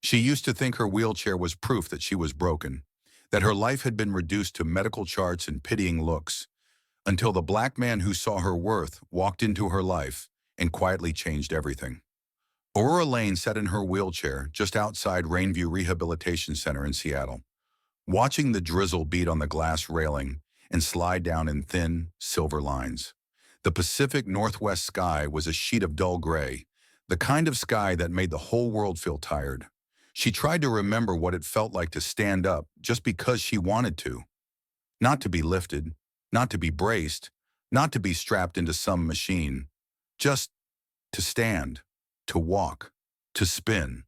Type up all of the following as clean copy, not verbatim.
She used to think her wheelchair was proof that she was broken, that her life had been reduced to medical charts and pitying looks, until the black man who saw her worth walked into her life and quietly changed everything. Aurora Lane sat in her wheelchair just outside Rainview Rehabilitation Center in Seattle, watching the drizzle beat on the glass railing and slide down in thin, silver lines. The Pacific Northwest sky was a sheet of dull gray, the kind of sky that made the whole world feel tired. She tried to remember what it felt like to stand up just because she wanted to. Not to be lifted, not to be braced, not to be strapped into some machine. Just to stand, to walk, to spin.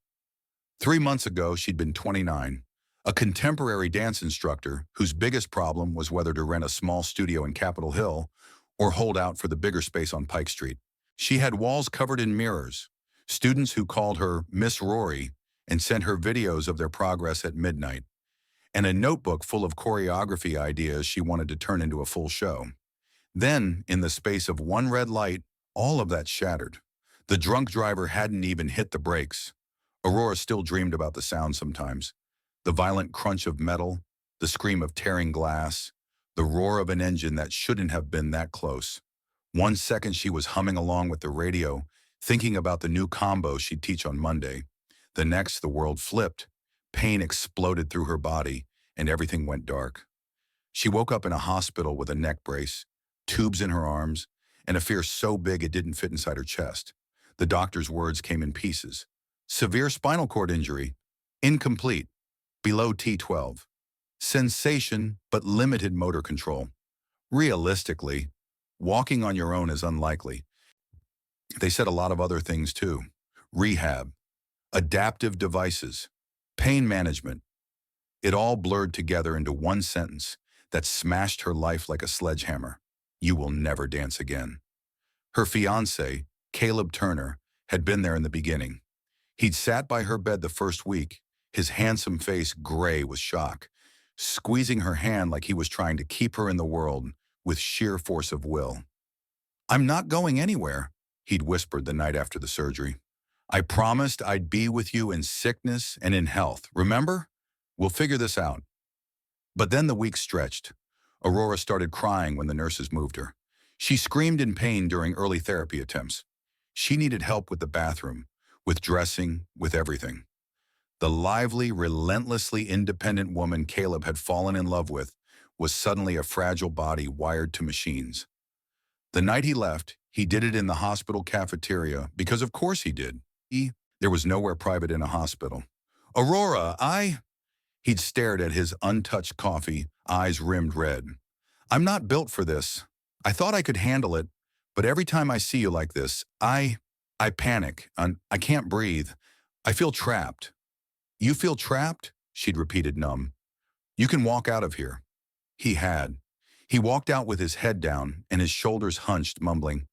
3 months ago, she'd been 29, a contemporary dance instructor whose biggest problem was whether to rent a small studio in Capitol Hill or hold out for the bigger space on Pike Street. She had walls covered in mirrors, students who called her Miss Rory and sent her videos of their progress at midnight, and a notebook full of choreography ideas she wanted to turn into a full show. Then, in the space of one red light, all of that shattered. The drunk driver hadn't even hit the brakes. Aurora still dreamed about the sound sometimes. The violent crunch of metal, the scream of tearing glass, the roar of an engine that shouldn't have been that close. 1 second she was humming along with the radio, thinking about the new combo she'd teach on Monday. The next, the world flipped. Pain exploded through her body, and everything went dark. She woke up in a hospital with a neck brace, tubes in her arms, and a fear so big it didn't fit inside her chest. The doctor's words came in pieces. Severe spinal cord injury. Incomplete. Below T12. Sensation, but limited motor control. Realistically, walking on your own is unlikely. They said a lot of other things too. Rehab, adaptive devices, pain management. It all blurred together into one sentence that smashed her life like a sledgehammer. You will never dance again. Her fiancé, Caleb Turner, had been there in the beginning. He'd sat by her bed the first week, his handsome face gray with shock, squeezing her hand like he was trying to keep her in the world with sheer force of will. "I'm not going anywhere," he'd whispered the night after the surgery. "I promised I'd be with you in sickness and in health. Remember? We'll figure this out." But then the weeks stretched. Aurora started crying when the nurses moved her. She screamed in pain during early therapy attempts. She needed help with the bathroom, with dressing, with everything. The lively, relentlessly independent woman Caleb had fallen in love with was suddenly a fragile body wired to machines. The night he left, he did it in the hospital cafeteria because of course he did. There was nowhere private in a hospital. "Aurora, He'd stared at his untouched coffee, eyes rimmed red. "I'm not built for this. I thought I could handle it, but every time I see you like this, I panic. I can't breathe. I feel trapped." "You feel trapped?" she'd repeated numb. "You can walk out of here." He had. He walked out with his head down and his shoulders hunched, mumbling,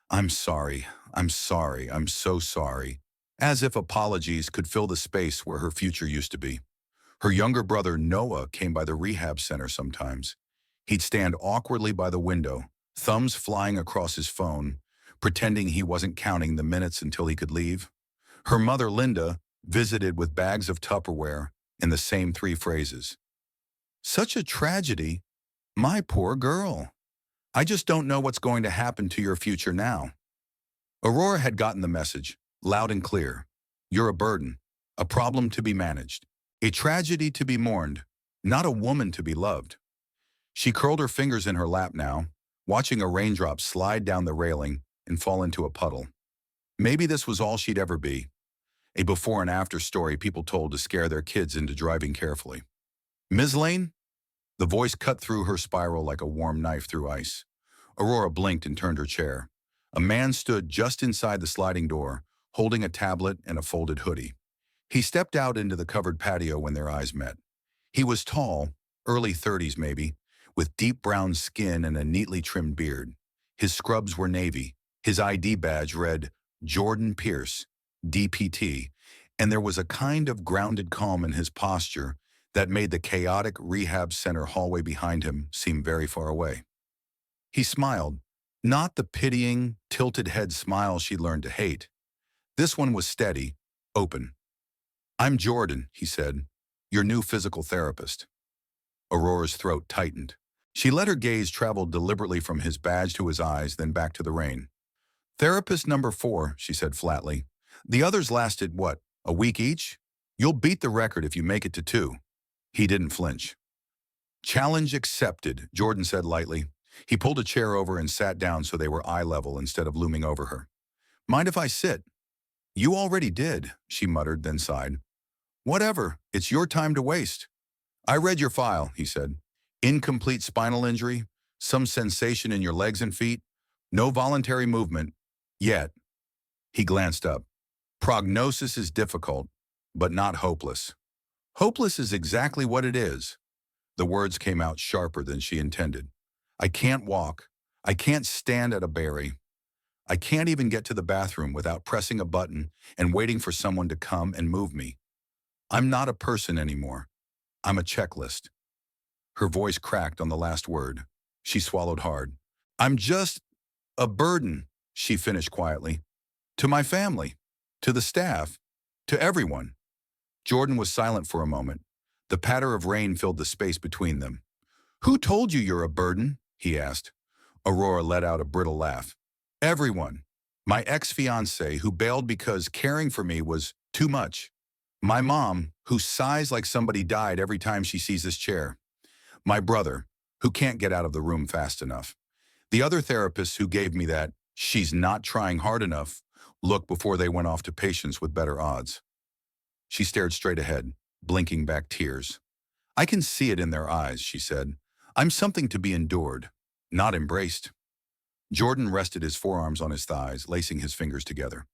I'm sorry, I'm so sorry," as if apologies could fill the space where her future used to be. Her younger brother, Noah, came by the rehab center sometimes. He'd stand awkwardly by the window, thumbs flying across his phone, pretending he wasn't counting the minutes until he could leave. Her mother, Linda, visited with bags of Tupperware and the same 3 phrases. "Such a tragedy. My poor girl. I just don't know what's going to happen to your future now." Aurora had gotten the message, loud and clear. You're a burden, a problem to be managed, a tragedy to be mourned, not a woman to be loved. She curled her fingers in her lap now, watching a raindrop slide down the railing and fall into a puddle. Maybe this was all she'd ever be, a before and after story people told to scare their kids into driving carefully. "Ms. Lane?" The voice cut through her spiral like a warm knife through ice. Aurora blinked and turned her chair. A man stood just inside the sliding door, holding a tablet and a folded hoodie. He stepped out into the covered patio when their eyes met. He was tall, early 30s maybe, with deep brown skin and a neatly trimmed beard. His scrubs were navy. His ID badge read Jordan Pierce, DPT, and there was a kind of grounded calm in his posture that made the chaotic rehab center hallway behind him seem very far away. He smiled, not the pitying, tilted head smile she'd learned to hate. This one was steady, open. I'm Jordan, he said, your new physical therapist. Aurora's throat tightened. She let her gaze travel deliberately from his badge to his eyes, then back to the rain. Therapist number 4, she said flatly. The others lasted, what, a week each? You'll beat the record if you make it to 2. He didn't flinch. Challenge accepted, Jordan said lightly. He pulled a chair over and sat down so they were eye level instead of looming over her. Mind if I sit? You already did, she muttered, then sighed. Whatever, it's your time to waste. I read your file, he said. Incomplete spinal injury, some sensation in your legs and feet, no voluntary movement, yet. He glanced up. Prognosis is difficult, but not hopeless. Hopeless is exactly what it is. The words came out sharper than she intended. I can't walk. I can't stand at a berry. I can't even get to the bathroom without pressing a button and waiting for someone to come and move me. I'm not a person anymore. I'm a checklist. Her voice cracked on the last word. She swallowed hard. I'm just a burden, she finished quietly. To my family, to the staff, to everyone. Jordan was silent for a moment. The patter of rain filled the space between them. Who told you you're a burden? He asked. Aurora let out a brittle laugh. Everyone. My ex-fiancé who bailed because caring for me was too much. My mom, who sighs like somebody died every time she sees this chair. My brother, who can't get out of the room fast enough. The other therapists who gave me that she's not trying hard enough look before they went off to patients with better odds. She stared straight ahead, blinking back tears. I can see it in their eyes, she said. I'm something to be endured, not embraced. Jordan rested his forearms on his thighs, lacing his fingers together.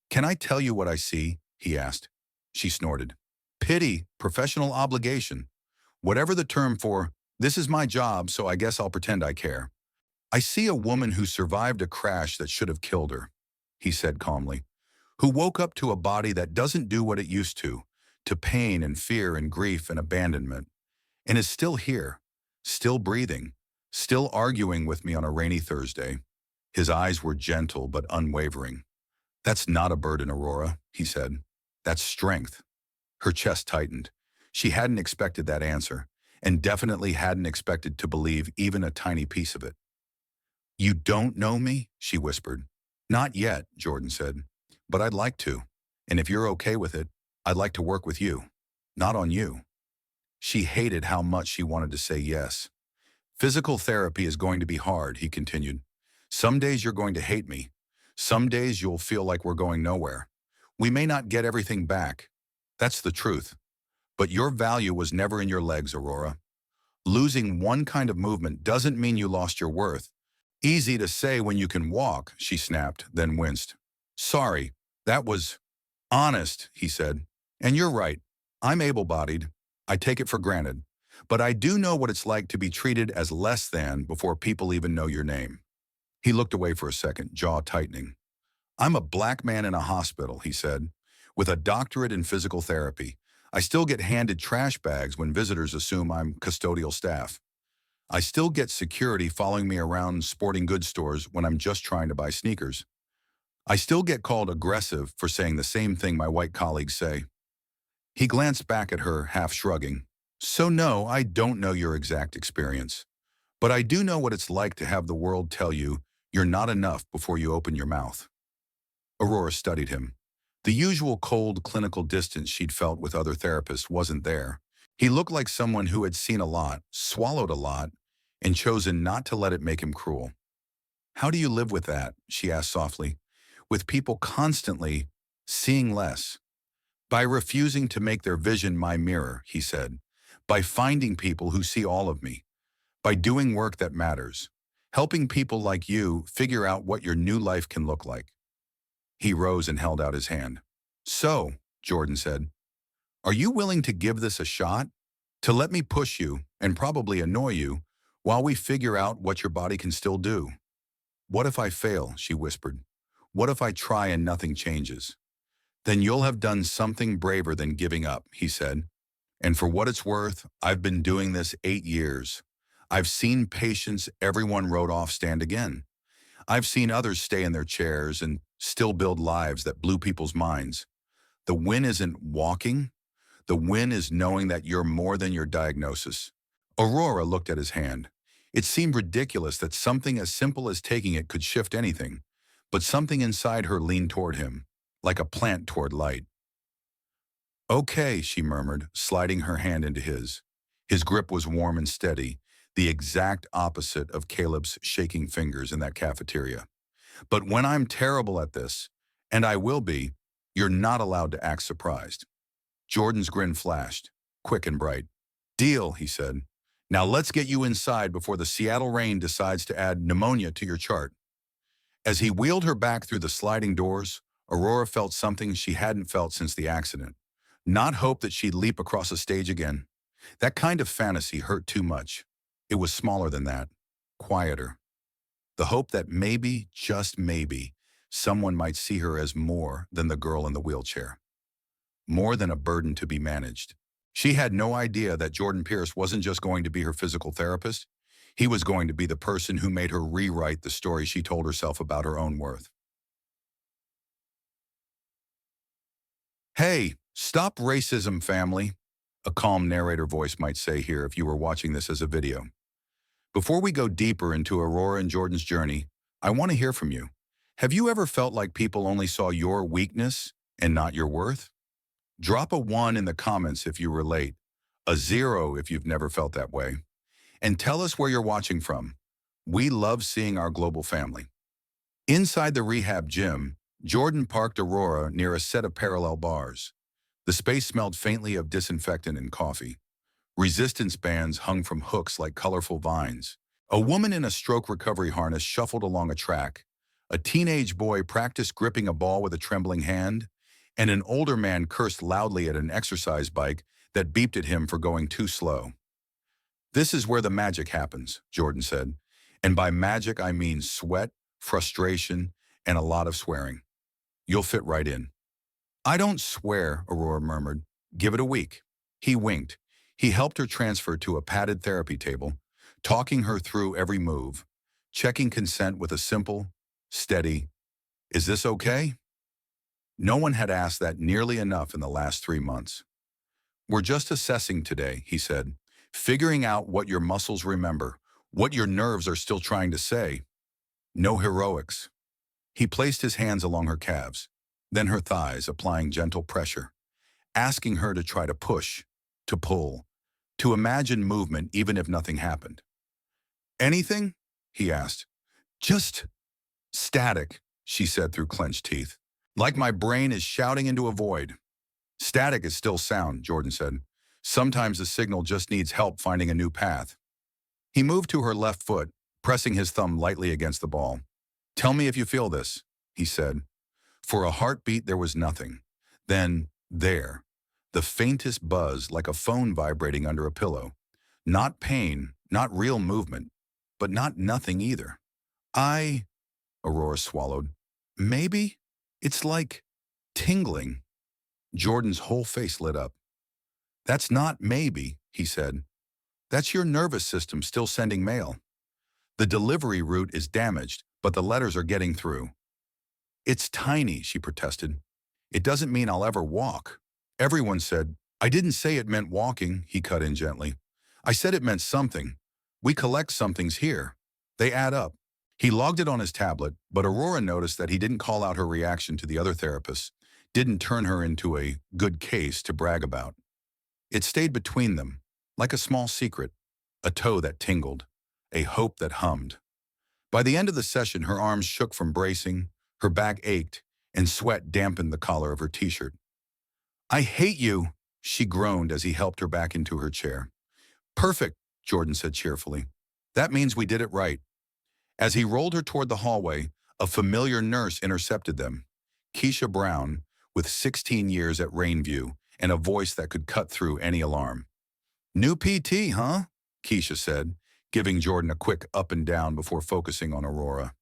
Can I tell you what I see? He asked. She snorted. Pity, professional obligation. Whatever the term for, this is my job, so I guess I'll pretend I care. I see a woman who survived a crash that should have killed her, he said calmly, who woke up to a body that doesn't do what it used to pain and fear and grief and abandonment, and is still here, still breathing, still arguing with me on a rainy Thursday. His eyes were gentle but unwavering. That's not a burden, Aurora, he said. That's strength. Her chest tightened. She hadn't expected that answer, and definitely hadn't expected to believe even a tiny piece of it. You don't know me? She whispered. Not yet, Jordan said, but I'd like to. And if you're okay with it, I'd like to work with you, not on you. She hated how much she wanted to say yes. Physical therapy is going to be hard, he continued. Some days you're going to hate me. Some days you'll feel like we're going nowhere. We may not get everything back. That's the truth. But your value was never in your legs, Aurora. Losing one kind of movement doesn't mean you lost your worth. Easy to say when you can walk, she snapped, then winced. Sorry, that was honest, he said. And you're right. I'm able-bodied. I take it for granted. But I do know what it's like to be treated as less than before people even know your name. He looked away for a second, jaw tightening. I'm a black man in a hospital, he said, with a doctorate in physical therapy. I still get handed trash bags when visitors assume I'm custodial staff. I still get security following me around sporting goods stores when I'm just trying to buy sneakers. I still get called aggressive for saying the same thing my white colleagues say. He glanced back at her, half shrugging. So no, I don't know your exact experience. But I do know what it's like to have the world tell you you're not enough before you open your mouth. Aurora studied him. The usual cold clinical distance she'd felt with other therapists wasn't there. He looked like someone who had seen a lot, swallowed a lot, and chosen not to let it make him cruel. How do you live with that? She asked softly. With people constantly seeing less. By refusing to make their vision my mirror, he said. By finding people who see all of me. By doing work that matters. Helping people like you figure out what your new life can look like. He rose and held out his hand. So, Jordan said, are you willing to give this a shot? To let me push you, and probably annoy you, while we figure out what your body can still do? What if I fail? She whispered. What if I try and nothing changes? Then you'll have done something braver than giving up, he said. And for what it's worth, I've been doing this 8 years. I've seen patients everyone wrote off stand again. I've seen others stay in their chairs and still build lives that blew people's minds. The win isn't walking, The win is knowing that you're more than your diagnosis. Aurora looked at his hand. It seemed ridiculous that something as simple as taking it could shift anything, but something inside her leaned toward him, like a plant toward light. Okay, she murmured, sliding her hand into his. His grip was warm and steady, the exact opposite of Caleb's shaking fingers in that cafeteria. But when I'm terrible at this, and I will be, you're not allowed to act surprised. Jordan's grin flashed, quick and bright. Deal, he said. Now let's get you inside before the Seattle rain decides to add pneumonia to your chart. As he wheeled her back through the sliding doors, Aurora felt something she hadn't felt since the accident. Not hope that she'd leap across a stage again. That kind of fantasy hurt too much. It was smaller than that, quieter. The hope that maybe, just maybe, someone might see her as more than the girl in the wheelchair. More than a burden to be managed. She had no idea that Jordan Pierce wasn't just going to be her physical therapist. He was going to be the person who made her rewrite the story she told herself about her own worth. Hey, stop racism, family, a calm narrator voice might say here if you were watching this as a video. Before we go deeper into Aurora and Jordan's journey, I want to hear from you. Have you ever felt like people only saw your weakness and not your worth? Drop a 1 in the comments if you relate, a 0 if you've never felt that way, and tell us where you're watching from. We love seeing our global family. Inside the rehab gym, Jordan parked Aurora near a set of parallel bars. The space smelled faintly of disinfectant and coffee. Resistance bands hung from hooks like colorful vines. A woman in a stroke recovery harness shuffled along a track. A teenage boy practiced gripping a ball with a trembling hand, and an older man cursed loudly at an exercise bike that beeped at him for going too slow. This is where the magic happens, Jordan said. And by magic, I mean sweat, frustration, and a lot of swearing. You'll fit right in. I don't swear, Aurora murmured. Give it a week. He winked. He helped her transfer to a padded therapy table, talking her through every move, checking consent with a simple, steady, "Is this okay?" No one had asked that nearly enough in the last 3 months. We're just assessing today, he said, figuring out what your muscles remember, what your nerves are still trying to say. No heroics. He placed his hands along her calves, then her thighs, applying gentle pressure, asking her to try to push, to pull, to imagine movement even if nothing happened. Anything? He asked. Just static, she said through clenched teeth. Like my brain is shouting into a void. Static is still sound, Jordan said. Sometimes the signal just needs help finding a new path. He moved to her left foot, pressing his thumb lightly against the ball. Tell me if you feel this, he said. For a heartbeat, there was nothing. Then, there, the faintest buzz like a phone vibrating under a pillow. Not pain, not real movement, but not nothing either. Aurora swallowed. Maybe? It's like tingling. Jordan's whole face lit up. That's not maybe, he said. That's your nervous system still sending mail. The delivery route is damaged, but the letters are getting through. It's tiny, she protested. It doesn't mean I'll ever walk. Everyone said, I didn't say it meant walking, he cut in gently. I said it meant something. We collect somethings here. They add up. He logged it on his tablet, but Aurora noticed that he didn't call out her reaction to the other therapists, didn't turn her into a good case to brag about. It stayed between them, like a small secret, a toe that tingled, a hope that hummed. By the end of the session, her arms shook from bracing, her back ached, and sweat dampened the collar of her t-shirt. I hate you, she groaned as he helped her back into her chair. Perfect, Jordan said cheerfully. That means we did it right. As he rolled her toward the hallway, a familiar nurse intercepted them. Keisha Brown, with 16 years at Rainview and a voice that could cut through any alarm. New PT, huh? Keisha said, giving Jordan a quick up and down before focusing on Aurora.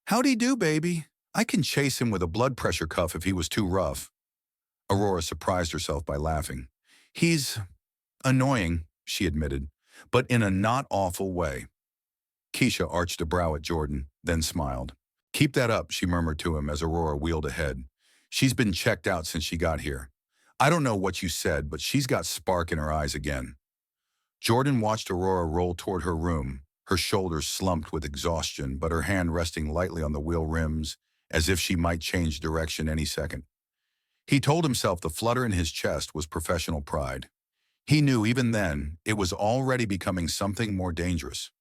How'd he do, baby? I can chase him with a blood pressure cuff if he was too rough. Aurora surprised herself by laughing. He's annoying, she admitted, but in a not awful way. Keisha arched a brow at Jordan, then smiled. Keep that up, she murmured to him as Aurora wheeled ahead. She's been checked out since she got here. I don't know what you said, but she's got spark in her eyes again. Jordan watched Aurora roll toward her room, her shoulders slumped with exhaustion, but her hand resting lightly on the wheel rims, as if she might change direction any second. He told himself the flutter in his chest was professional pride. He knew even then it was already becoming something more dangerous.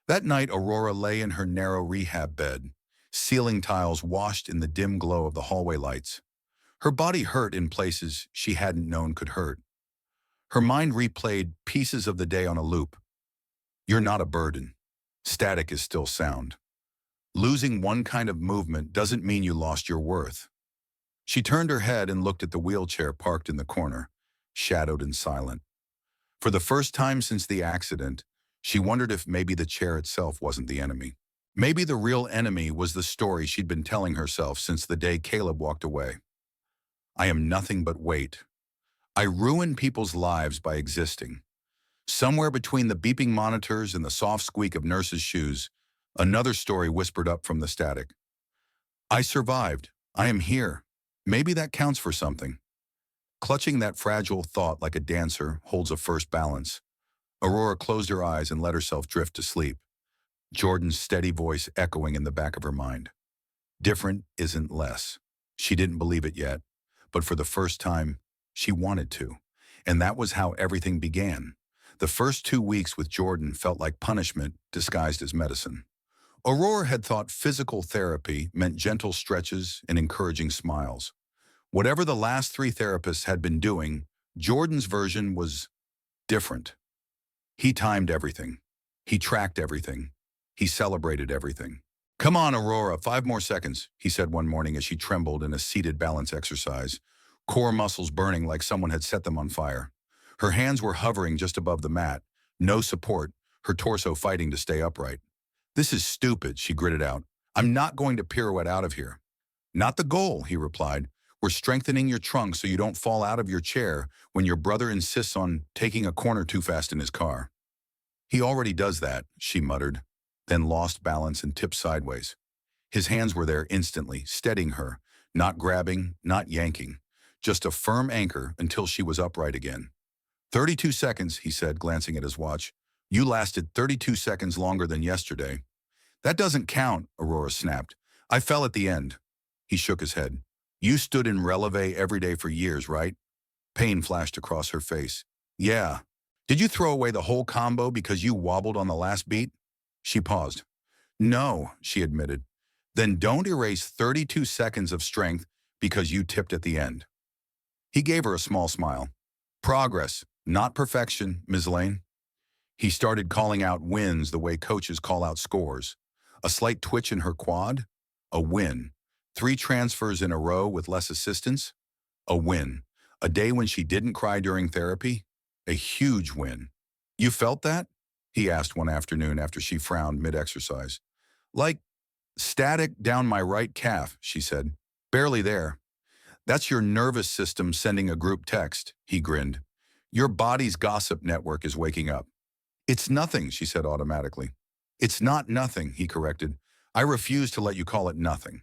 That night, Aurora lay in her narrow rehab bed, ceiling tiles washed in the dim glow of the hallway lights. Her body hurt in places she hadn't known could hurt. Her mind replayed pieces of the day on a loop. You're not a burden. Static is still sound. Losing one kind of movement doesn't mean you lost your worth. She turned her head and looked at the wheelchair parked in the corner, shadowed and silent. For the first time since the accident, she wondered if maybe the chair itself wasn't the enemy. Maybe the real enemy was the story she'd been telling herself since the day Caleb walked away. I am nothing but weight. I ruin people's lives by existing. Somewhere between the beeping monitors and the soft squeak of nurses' shoes, another story whispered up from the static. I survived. I am here. Maybe that counts for something. Clutching that fragile thought like a dancer holds a first balance, Aurora closed her eyes and let herself drift to sleep, Jordan's steady voice echoing in the back of her mind. Different isn't less. She didn't believe it yet, but for the first time, she wanted to. And that was how everything began. The first 2 weeks with Jordan felt like punishment disguised as medicine. Aurora had thought physical therapy meant gentle stretches and encouraging smiles. Whatever the last 3 therapists had been doing, Jordan's version was different. He timed everything. He tracked everything. He celebrated everything. Come on, Aurora, 5 more seconds, he said one morning as she trembled in a seated balance exercise, core muscles burning like someone had set them on fire. Her hands were hovering just above the mat, no support, her torso fighting to stay upright. This is stupid, she gritted out. I'm not going to pirouette out of here. Not the goal, he replied. We're strengthening your trunk so you don't fall out of your chair when your brother insists on taking a corner too fast in his car. He already does that, she muttered, then lost balance and tipped sideways. His hands were there instantly, steadying her, not grabbing, not yanking, just a firm anchor until she was upright again. 32 seconds, he said, glancing at his watch. You lasted 32 seconds longer than yesterday. That doesn't count, Aurora snapped. I fell at the end. He shook his head. You stood in releve every day for years, right? Pain flashed across her face. Yeah. Did you throw away the whole combo because you wobbled on the last beat? She paused. No, she admitted. Then don't erase 32 seconds of strength because you tipped at the end. He gave her a small smile. Progress, not perfection, Ms. Lane. He started calling out wins the way coaches call out scores. A slight twitch in her quad? A win. 3 transfers in a row with less assistance? A win. A day when she didn't cry during therapy? A huge win. You felt that? He asked one afternoon after she frowned mid-exercise. Like static down my right calf, she said. Barely there. That's your nervous system sending a group text, he grinned. Your body's gossip network is waking up. It's nothing, she said automatically. It's not nothing, he corrected. I refuse to let you call it nothing.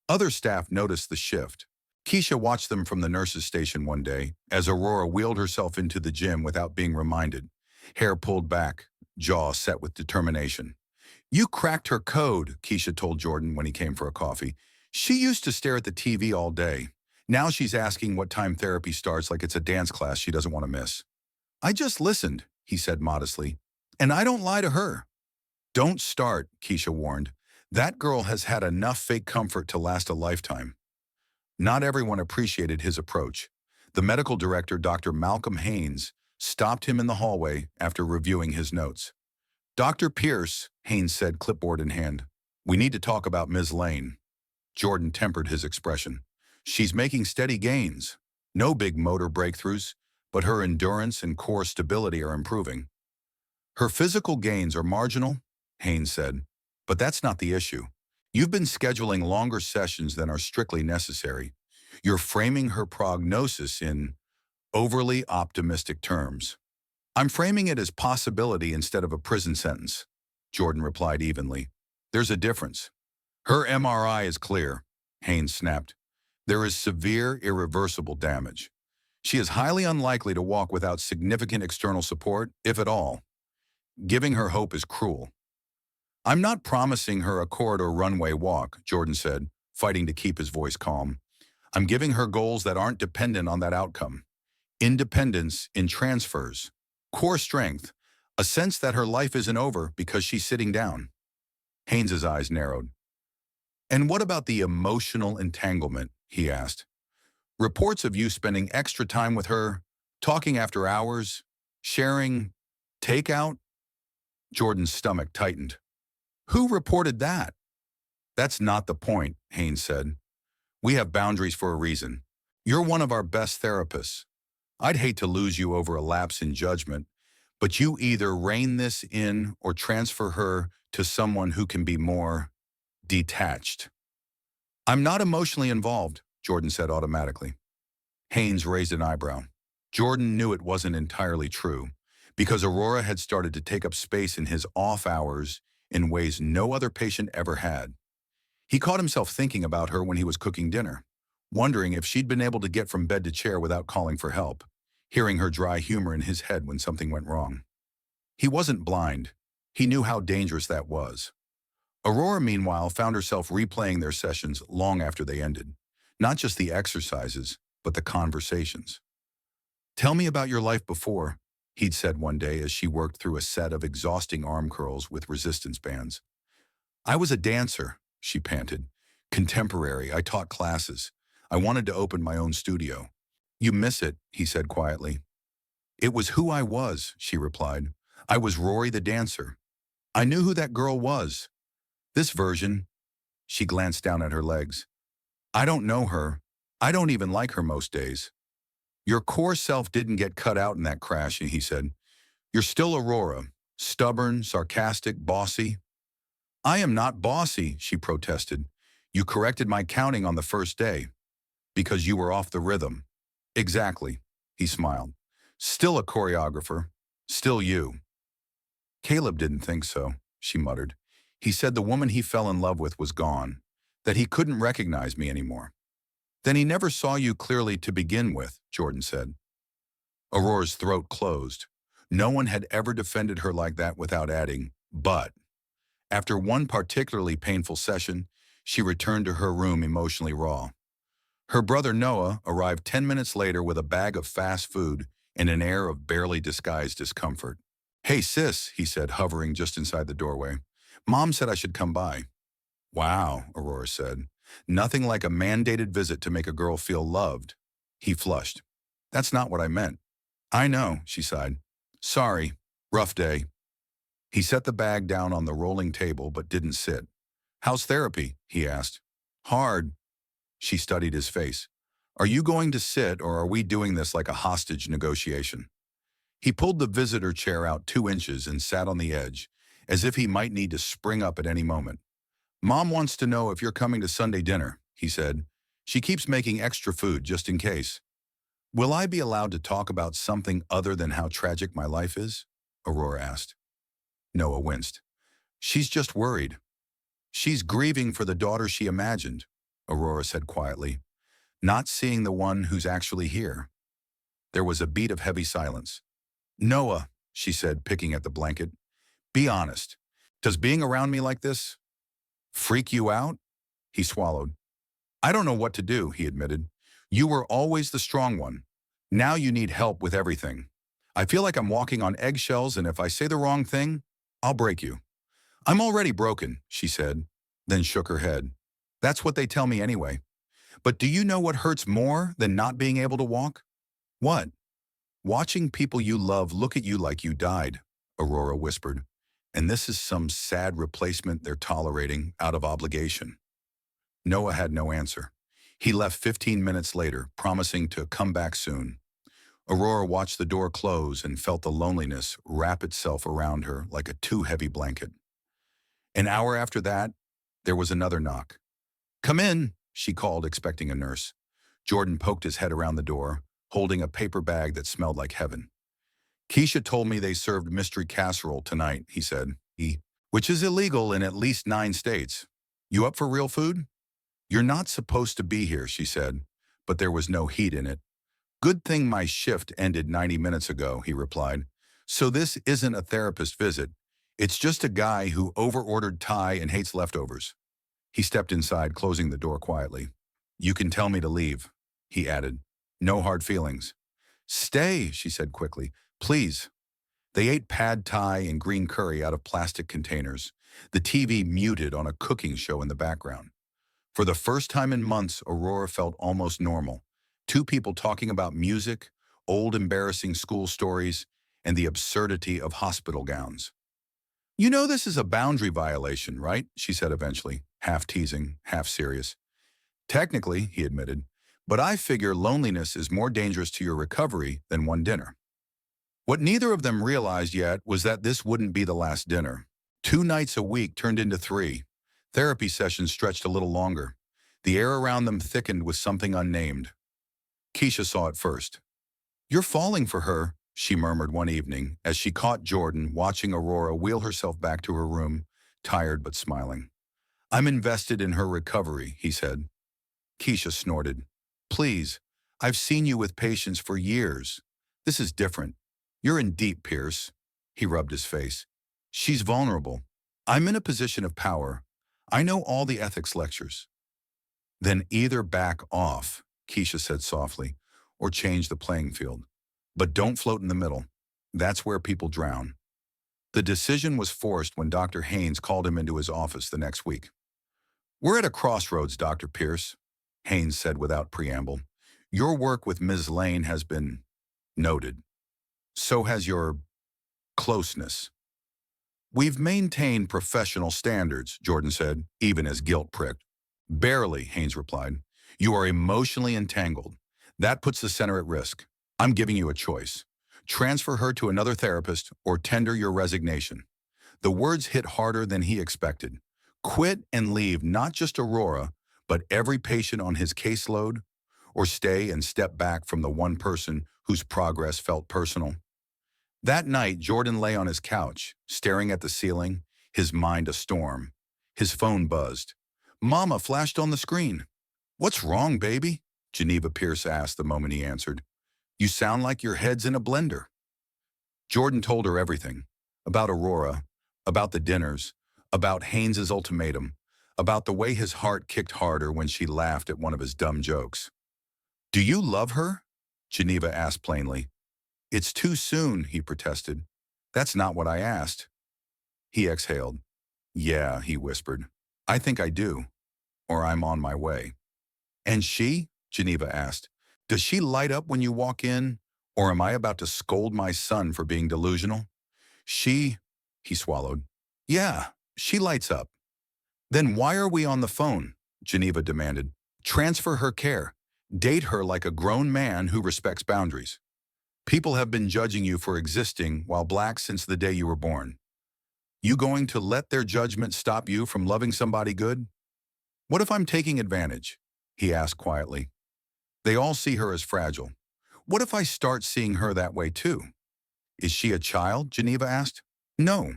Other staff noticed the shift. Keisha watched them from the nurse's station one day as Aurora wheeled herself into the gym without being reminded. Hair pulled back, jaw set with determination. You cracked her code, Keisha told Jordan when he came for a coffee. She used to stare at the TV all day. Now she's asking what time therapy starts like it's a dance class she doesn't want to miss. I just listened, he said modestly. And I don't lie to her. Don't start, Keisha warned. That girl has had enough fake comfort to last a lifetime. Not everyone appreciated his approach. The medical director, Dr. Malcolm Haynes, stopped him in the hallway after reviewing his notes. Dr. Pierce, Haynes said, clipboard in hand. We need to talk about Ms. Lane. Jordan tempered his expression. She's making steady gains. No big motor breakthroughs, but her endurance and core stability are improving. Her physical gains are marginal, Haynes said, but that's not the issue. You've been scheduling longer sessions than are strictly necessary. You're framing her prognosis in overly optimistic terms. I'm framing it as possibility instead of a prison sentence, Jordan replied evenly. There's a difference. Her MRI is clear, Haynes snapped. There is severe, irreversible damage. She is highly unlikely to walk without significant external support, if at all. Giving her hope is cruel. I'm not promising her a corridor runway walk, Jordan said, fighting to keep his voice calm. I'm giving her goals that aren't dependent on that outcome. Independence in transfers. Core strength. A sense that her life isn't over because she's sitting down. Haynes's eyes narrowed. And what about the emotional entanglement? He asked. Reports of you spending extra time with her, talking after hours, sharing takeout? Jordan's stomach tightened. Who reported that? That's not the point, Haynes said. We have boundaries for a reason. You're one of our best therapists. I'd hate to lose you over a lapse in judgment, but you either rein this in or transfer her to someone who can be more detached. I'm not emotionally involved, Jordan said automatically. Haynes raised an eyebrow. Jordan knew it wasn't entirely true, because Aurora had started to take up space in his off hours in ways no other patient ever had. He caught himself thinking about her when he was cooking dinner, wondering if she'd been able to get from bed to chair without calling for help, hearing her dry humor in his head when something went wrong. He wasn't blind. He knew how dangerous that was. Aurora, meanwhile, found herself replaying their sessions long after they ended. Not just the exercises, but the conversations. Tell me about your life before, he'd said one day as she worked through a set of exhausting arm curls with resistance bands. I was a dancer, she panted. Contemporary, I taught classes. I wanted to open my own studio. You miss it, he said quietly. It was who I was, she replied. I was Rory the dancer. I knew who that girl was. This version, she glanced down at her legs. I don't know her. I don't even like her most days. Your core self didn't get cut out in that crash, he said. You're still Aurora, stubborn, sarcastic, bossy. I am not bossy, she protested. You corrected my counting on the first day. Because you were off the rhythm. Exactly, he smiled. Still a choreographer. Still you. Caleb didn't think so, she muttered. He said the woman he fell in love with was gone, that he couldn't recognize me anymore. Then he never saw you clearly to begin with, Jordan said. Aurora's throat closed. No one had ever defended her like that without adding, but. After one particularly painful session, she returned to her room emotionally raw. Her brother Noah arrived 10 minutes later with a bag of fast food and an air of barely disguised discomfort. Hey sis, he said, hovering just inside the doorway. Mom said I should come by. Wow, Aurora said. Nothing like a mandated visit to make a girl feel loved. He flushed. That's not what I meant. I know, she sighed. Sorry, rough day. He set the bag down on the rolling table but didn't sit. How's therapy? He asked. Hard. She studied his face. Are you going to sit or are we doing this like a hostage negotiation? He pulled the visitor chair out 2 inches and sat on the edge, as if he might need to spring up at any moment. Mom wants to know if you're coming to Sunday dinner, he said. She keeps making extra food just in case. Will I be allowed to talk about something other than how tragic my life is? Aurora asked. Noah winced. She's just worried. She's grieving for the daughter she imagined, Aurora said quietly, not seeing the one who's actually here. There was a beat of heavy silence. Noah, she said, picking at the blanket, be honest. Does being around me like this freak you out? He swallowed. I don't know what to do, he admitted. You were always the strong one. Now you need help with everything. I feel like I'm walking on eggshells, and if I say the wrong thing, I'll break you. I'm already broken, she said, then shook her head. That's what they tell me anyway. But do you know what hurts more than not being able to walk? What? Watching people you love look at you like you died, Aurora whispered. And this is some sad replacement they're tolerating out of obligation. Noah had no answer. He left 15 minutes later, promising to come back soon. Aurora watched the door close and felt the loneliness wrap itself around her like a too heavy blanket. An hour after that, there was another knock. Come in, she called, expecting a nurse. Jordan poked his head around the door, holding a paper bag that smelled like heaven. Keisha told me they served mystery casserole tonight, he said, which is illegal in at least 9 states. You up for real food? You're not supposed to be here, she said, but there was no heat in it. Good thing my shift ended 90 minutes ago, he replied. So this isn't a therapist visit. It's just a guy who overordered Thai and hates leftovers. He stepped inside, closing the door quietly. You can tell me to leave, he added. No hard feelings. Stay, she said quickly. Please. They ate pad thai and green curry out of plastic containers, the TV muted on a cooking show in the background. For the first time in months, Aurora felt almost normal. Two people talking about music, old embarrassing school stories, and the absurdity of hospital gowns. You know this is a boundary violation, right? She said eventually, half teasing, half serious. Technically, he admitted, but I figure loneliness is more dangerous to your recovery than one dinner. What neither of them realized yet was that this wouldn't be the last dinner. 2 nights a week turned into 3. Therapy sessions stretched a little longer. The air around them thickened with something unnamed. Keisha saw it first. You're falling for her, she murmured one evening as she caught Jordan watching Aurora wheel herself back to her room, tired but smiling. I'm invested in her recovery, he said. Keisha snorted. Please, I've seen you with patients for years. This is different. You're in deep, Pierce. He rubbed his face. She's vulnerable. I'm in a position of power. I know all the ethics lectures. Then either back off, Keisha said softly, or change the playing field. But don't float in the middle. That's where people drown. The decision was forced when Dr. Haynes called him into his office the next week. We're at a crossroads, Dr. Pierce, Haynes said without preamble. Your work with Ms. Lane has been noted. So has your closeness. We've maintained professional standards, Jordan said, even as guilt pricked. Barely, Haynes replied. You are emotionally entangled. That puts the center at risk. I'm giving you a choice. Transfer her to another therapist or tender your resignation. The words hit harder than he expected. Quit and leave not just Aurora, but every patient on his caseload, or stay and step back from the one person whose progress felt personal. That night, Jordan lay on his couch, staring at the ceiling, his mind a storm. His phone buzzed. Mama flashed on the screen. What's wrong, baby? Geneva Pierce asked the moment he answered. You sound like your head's in a blender. Jordan told her everything. About Aurora, about the dinners, about Haynes's ultimatum, about the way his heart kicked harder when she laughed at one of his dumb jokes. Do you love her? Geneva asked plainly. It's too soon, he protested. That's not what I asked. He exhaled. Yeah, he whispered. I think I do. Or I'm on my way. And she? Geneva asked. Does she light up when you walk in? Or am I about to scold my son for being delusional? She, he swallowed. Yeah, she lights up. Then why are we on the phone? Geneva demanded. Transfer her care. Date her like a grown man who respects boundaries. People have been judging you for existing while black since the day you were born. You going to let their judgment stop you from loving somebody good? What if I'm taking advantage? He asked quietly. They all see her as fragile. What if I start seeing her that way too? Is she a child? Geneva asked. No.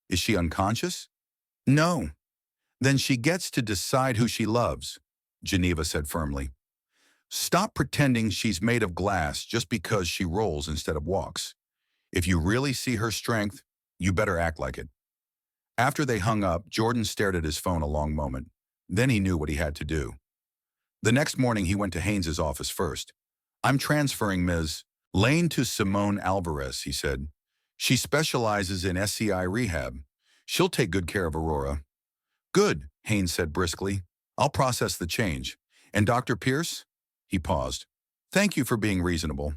Is she unconscious? No. Then she gets to decide who she loves, Geneva said firmly. Stop pretending she's made of glass just because she rolls instead of walks. If you really see her strength, you better act like it. After they hung up, Jordan stared at his phone a long moment. Then he knew what he had to do. The next morning, he went to Haynes's office first. I'm transferring Ms. Lane to Simone Alvarez, he said. She specializes in SCI rehab. She'll take good care of Aurora. Good, Haynes said briskly. I'll process the change. And Dr. Pierce? He paused. Thank you for being reasonable.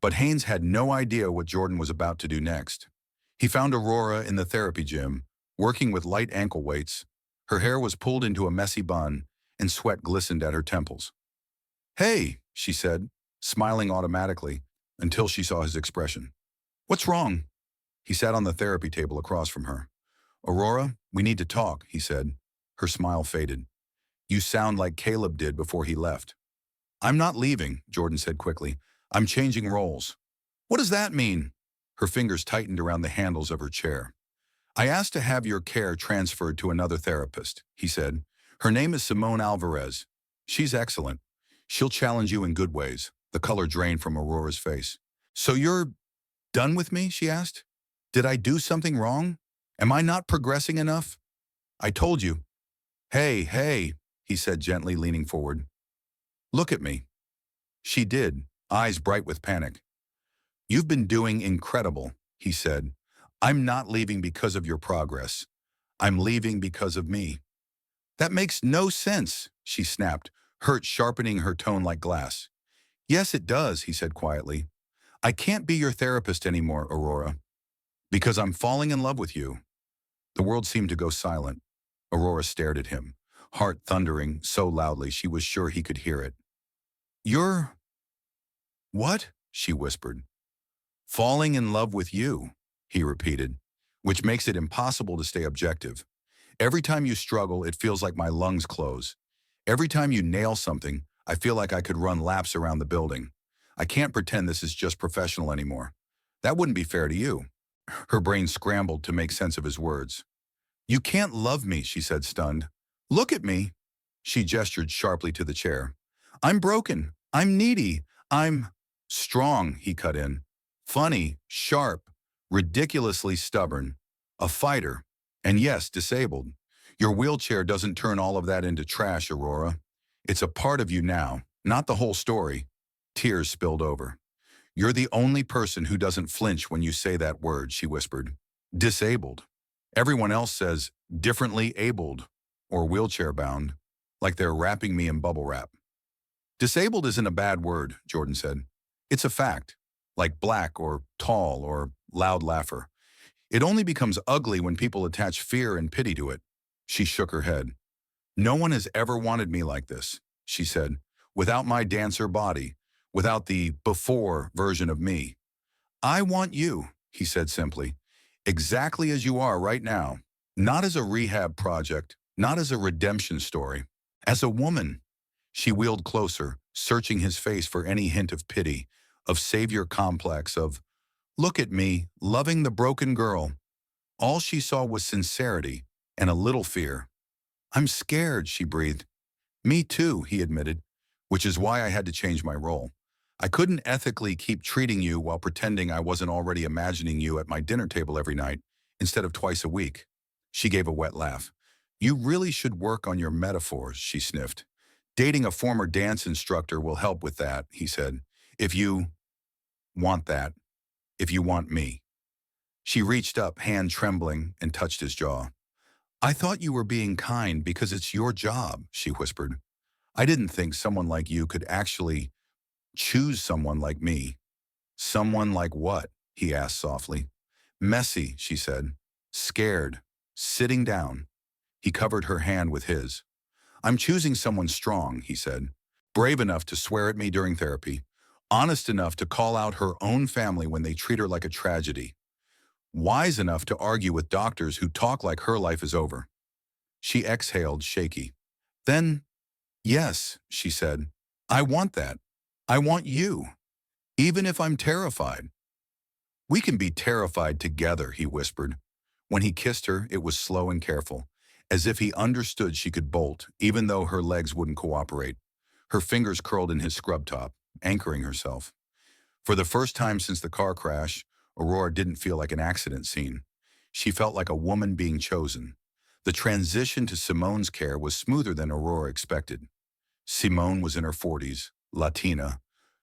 But Haynes had no idea what Jordan was about to do next. He found Aurora in the therapy gym, working with light ankle weights. Her hair was pulled into a messy bun, and sweat glistened at her temples. Hey, she said, smiling automatically until she saw his expression. What's wrong? He sat on the therapy table across from her. Aurora, we need to talk, he said. Her smile faded. You sound like Caleb did before he left. I'm not leaving, Jordan said quickly. I'm changing roles. What does that mean? Her fingers tightened around the handles of her chair. I asked to have your care transferred to another therapist, he said. Her name is Simone Alvarez. She's excellent. She'll challenge you in good ways. The color drained from Aurora's face. So you're done with me? She asked. Did I do something wrong? Am I not progressing enough? I told you. Hey, hey, he said gently, leaning forward. Look at me. She did, eyes bright with panic. You've been doing incredible, he said. I'm not leaving because of your progress. I'm leaving because of me. That makes no sense, she snapped, hurt sharpening her tone like glass. Yes, it does, he said quietly. I can't be your therapist anymore, Aurora, because I'm falling in love with you. The world seemed to go silent. Aurora stared at him, heart thundering so loudly she was sure he could hear it. You're... what? She whispered. Falling in love with you, he repeated, which makes it impossible to stay objective. Every time you struggle, it feels like my lungs close. Every time you nail something, I feel like I could run laps around the building. I can't pretend this is just professional anymore. That wouldn't be fair to you. Her brain scrambled to make sense of his words. You can't love me, she said, stunned. Look at me. She gestured sharply to the chair. I'm broken. I'm needy. I'm strong, he cut in. Funny, sharp, ridiculously stubborn. A fighter. And yes, disabled. Your wheelchair doesn't turn all of that into trash, Aurora. It's a part of you now, not the whole story. Tears spilled over. You're the only person who doesn't flinch when you say that word, she whispered. Disabled. Everyone else says differently abled or wheelchair bound, like they're wrapping me in bubble wrap. Disabled isn't a bad word, Jordan said. It's a fact, like black or tall or loud laugher. It only becomes ugly when people attach fear and pity to it. She shook her head. No one has ever wanted me like this, she said, without my dancer body, without the before version of me. I want you, he said simply, exactly as you are right now, not as a rehab project, not as a redemption story, as a woman. She wheeled closer, searching his face for any hint of pity, of savior complex, of, look at me, loving the broken girl. All she saw was sincerity and a little fear. I'm scared, she breathed. Me too, he admitted, which is why I had to change my role. I couldn't ethically keep treating you while pretending I wasn't already imagining you at my dinner table every night, instead of twice a week. She gave a wet laugh. You really should work on your metaphors, she sniffed. Dating a former dance instructor will help with that, he said. If you want that, if you want me. She reached up, hand trembling, and touched his jaw. I thought you were being kind because it's your job, she whispered. I didn't think someone like you could actually choose someone like me. Someone like what? He asked softly. Messy, she said. Scared. Sitting down. He covered her hand with his. I'm choosing someone strong, he said. Brave enough to swear at me during therapy. Honest enough to call out her own family when they treat her like a tragedy. Wise enough to argue with doctors who talk like her life is over. She exhaled, shaky. Then, yes, she said. I want that. I want you. Even if I'm terrified. We can be terrified together, he whispered. When he kissed her, it was slow and careful, as if he understood she could bolt, even though her legs wouldn't cooperate. Her fingers curled in his scrub top, anchoring herself. For the first time since the car crash, Aurora didn't feel like an accident scene. She felt like a woman being chosen. The transition to Simone's care was smoother than Aurora expected. Simone was in her 40s, Latina,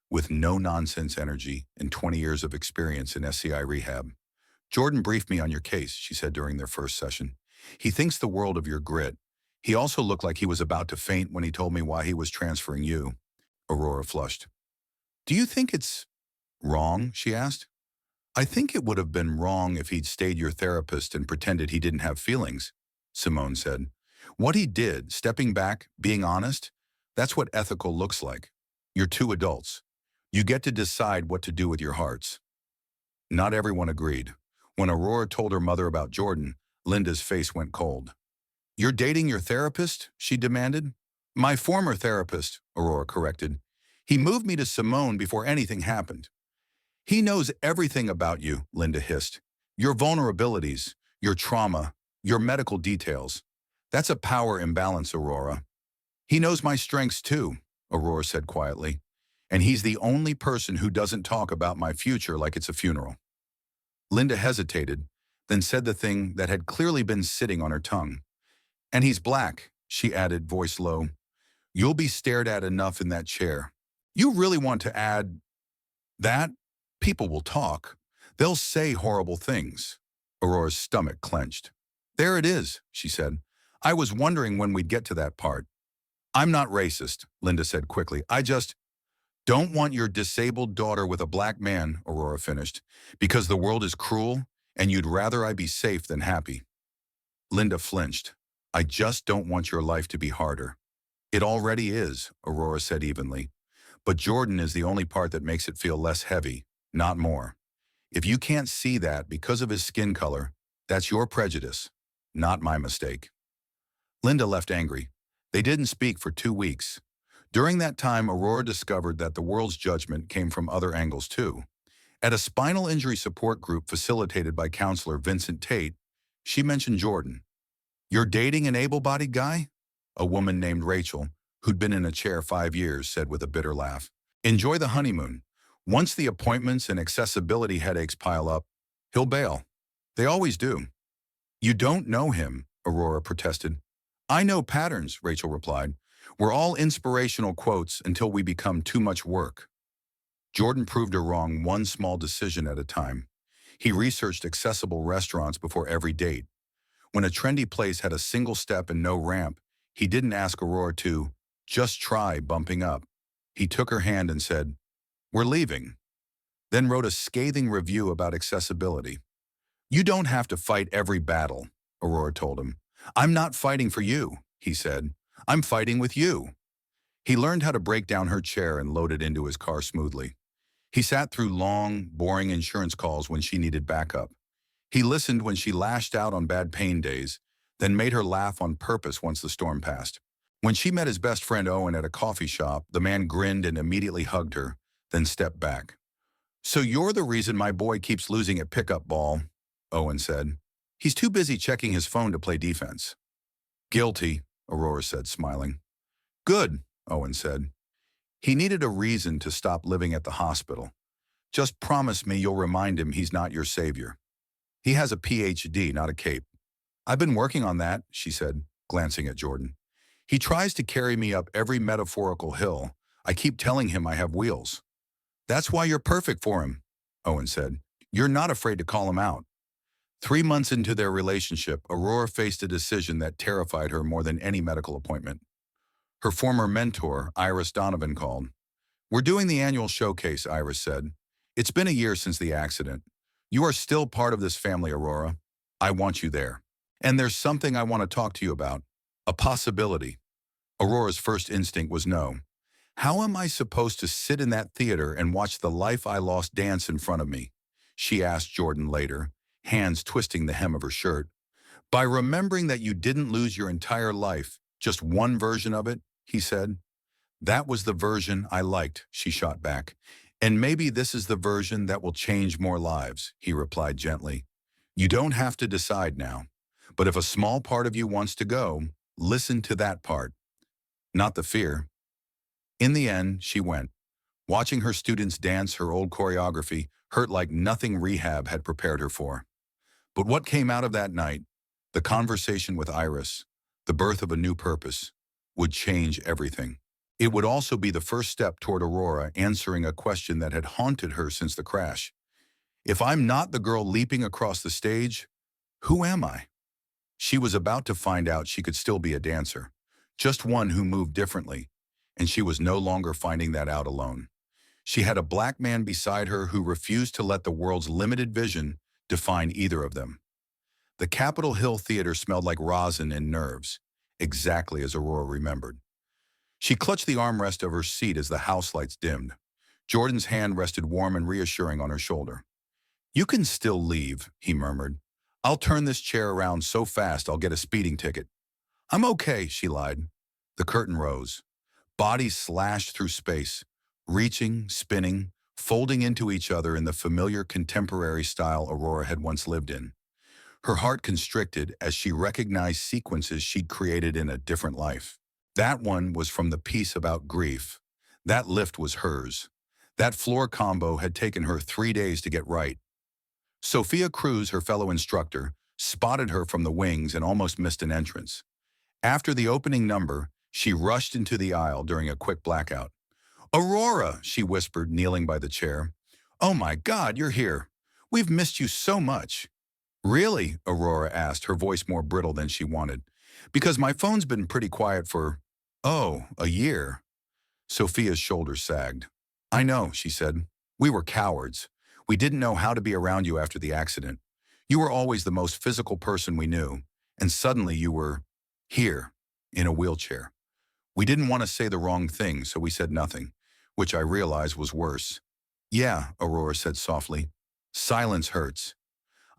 with no-nonsense energy and 20 years of experience in SCI rehab. Jordan briefed me on your case, she said during their first session. He thinks the world of your grit. He also looked like he was about to faint when he told me why he was transferring you. Aurora flushed. Do you think it's wrong? She asked. I think it would have been wrong if he'd stayed your therapist and pretended he didn't have feelings, Simone said. What he did, stepping back, being honest, that's what ethical looks like. You're two adults. You get to decide what to do with your hearts. Not everyone agreed. When Aurora told her mother about Jordan, Linda's face went cold. You're dating your therapist? She demanded. My former therapist, Aurora corrected. He moved me to Simone before anything happened. He knows everything about you, Linda hissed. Your vulnerabilities, your trauma, your medical details. That's a power imbalance, Aurora. He knows my strengths too, Aurora said quietly. And he's the only person who doesn't talk about my future like it's a funeral. Linda hesitated, then said the thing that had clearly been sitting on her tongue. And he's black, she added, voice low. You'll be stared at enough in that chair. You really want to add that? People will talk. They'll say horrible things. Aurora's stomach clenched. There it is, she said. I was wondering when we'd get to that part. I'm not racist, Linda said quickly. I just don't want your disabled daughter with a black man, Aurora finished, because the world is cruel and you'd rather I be safe than happy. Linda flinched. I just don't want your life to be harder. It already is, Aurora said evenly. But Jordan is the only part that makes it feel less heavy, not more. If you can't see that because of his skin color, that's your prejudice, not my mistake. Linda left angry. They didn't speak for 2 weeks. During that time, Aurora discovered that the world's judgment came from other angles too. At a spinal injury support group facilitated by counselor Vincent Tate, she mentioned Jordan. You're dating an able-bodied guy? A woman named Rachel, who'd been in a chair 5 years, said with a bitter laugh. Enjoy the honeymoon. Once the appointments and accessibility headaches pile up, he'll bail. They always do. You don't know him, Aurora protested. I know patterns, Rachel replied. We're all inspirational quotes until we become too much work. Jordan proved her wrong one small decision at a time. He researched accessible restaurants before every date. When a trendy place had a single step and no ramp, he didn't ask Aurora to just try bumping up. He took her hand and said, We're leaving. Then wrote a scathing review about accessibility. You don't have to fight every battle, Aurora told him. I'm not fighting for you, he said. I'm fighting with you. He learned how to break down her chair and load it into his car smoothly. He sat through long, boring insurance calls when she needed backup. He listened when she lashed out on bad pain days, then made her laugh on purpose once the storm passed. When she met his best friend Owen at a coffee shop, the man grinned and immediately hugged her, then stepped back. So you're the reason my boy keeps losing at pickup ball, Owen said. He's too busy checking his phone to play defense. Guilty, Aurora said, smiling. Good, Owen said. He needed a reason to stop living at the hospital. Just promise me you'll remind him he's not your savior. He has a PhD, not a cape. I've been working on that, she said, glancing at Jordan. He tries to carry me up every metaphorical hill. I keep telling him I have wheels. That's why you're perfect for him, Owen said. You're not afraid to call him out. 3 months into their relationship, Aurora faced a decision that terrified her more than any medical appointment. Her former mentor, Iris Donovan, called. We're doing the annual showcase, Iris said. It's been a year since the accident. You are still part of this family, Aurora. I want you there. And there's something I want to talk to you about. A possibility. Aurora's first instinct was no. How am I supposed to sit in that theater and watch the life I lost dance in front of me? She asked Jordan later, hands twisting the hem of her shirt. By remembering that you didn't lose your entire life, just one version of it, he said. That was the version I liked, she shot back. And maybe this is the version that will change more lives, he replied gently. You don't have to decide now. But if a small part of you wants to go, listen to that part. Not the fear. In the end, she went. Watching her students dance her old choreography hurt like nothing rehab had prepared her for. But what came out of that night, the conversation with Iris, the birth of a new purpose, would change everything. It would also be the first step toward Aurora answering a question that had haunted her since the crash. If I'm not the girl leaping across the stage, who am I? She was about to find out she could still be a dancer, just one who moved differently, and she was no longer finding that out alone. She had a black man beside her who refused to let the world's limited vision define either of them. The Capitol Hill Theater smelled like rosin and nerves, exactly as Aurora remembered. She clutched the armrest of her seat as the house lights dimmed. Jordan's hand rested warm and reassuring on her shoulder. You can still leave, he murmured. I'll turn this chair around so fast I'll get a speeding ticket. I'm okay, she lied. The curtain rose. Bodies slashed through space, reaching, spinning, folding into each other in the familiar contemporary style Aurora had once lived in. Her heart constricted as she recognized sequences she'd created in a different life. That one was from the piece about grief. That lift was hers. That floor combo had taken her 3 days to get right. Sophia Cruz, her fellow instructor, spotted her from the wings and almost missed an entrance. After the opening number, she rushed into the aisle during a quick blackout. "Aurora," she whispered, kneeling by the chair. "Oh my God, you're here. We've missed you so much." "Really?" Aurora asked, her voice more brittle than she wanted. "Because my phone's been pretty quiet for, oh, a year." Sophia's shoulders sagged. "I know," she said. "We were cowards. We didn't know how to be around you after the accident. You were always the most physical person we knew, and suddenly you were here, in a wheelchair. We didn't want to say the wrong thing, so we said nothing, which I realized was worse." "Yeah," Aurora said softly. "Silence hurts."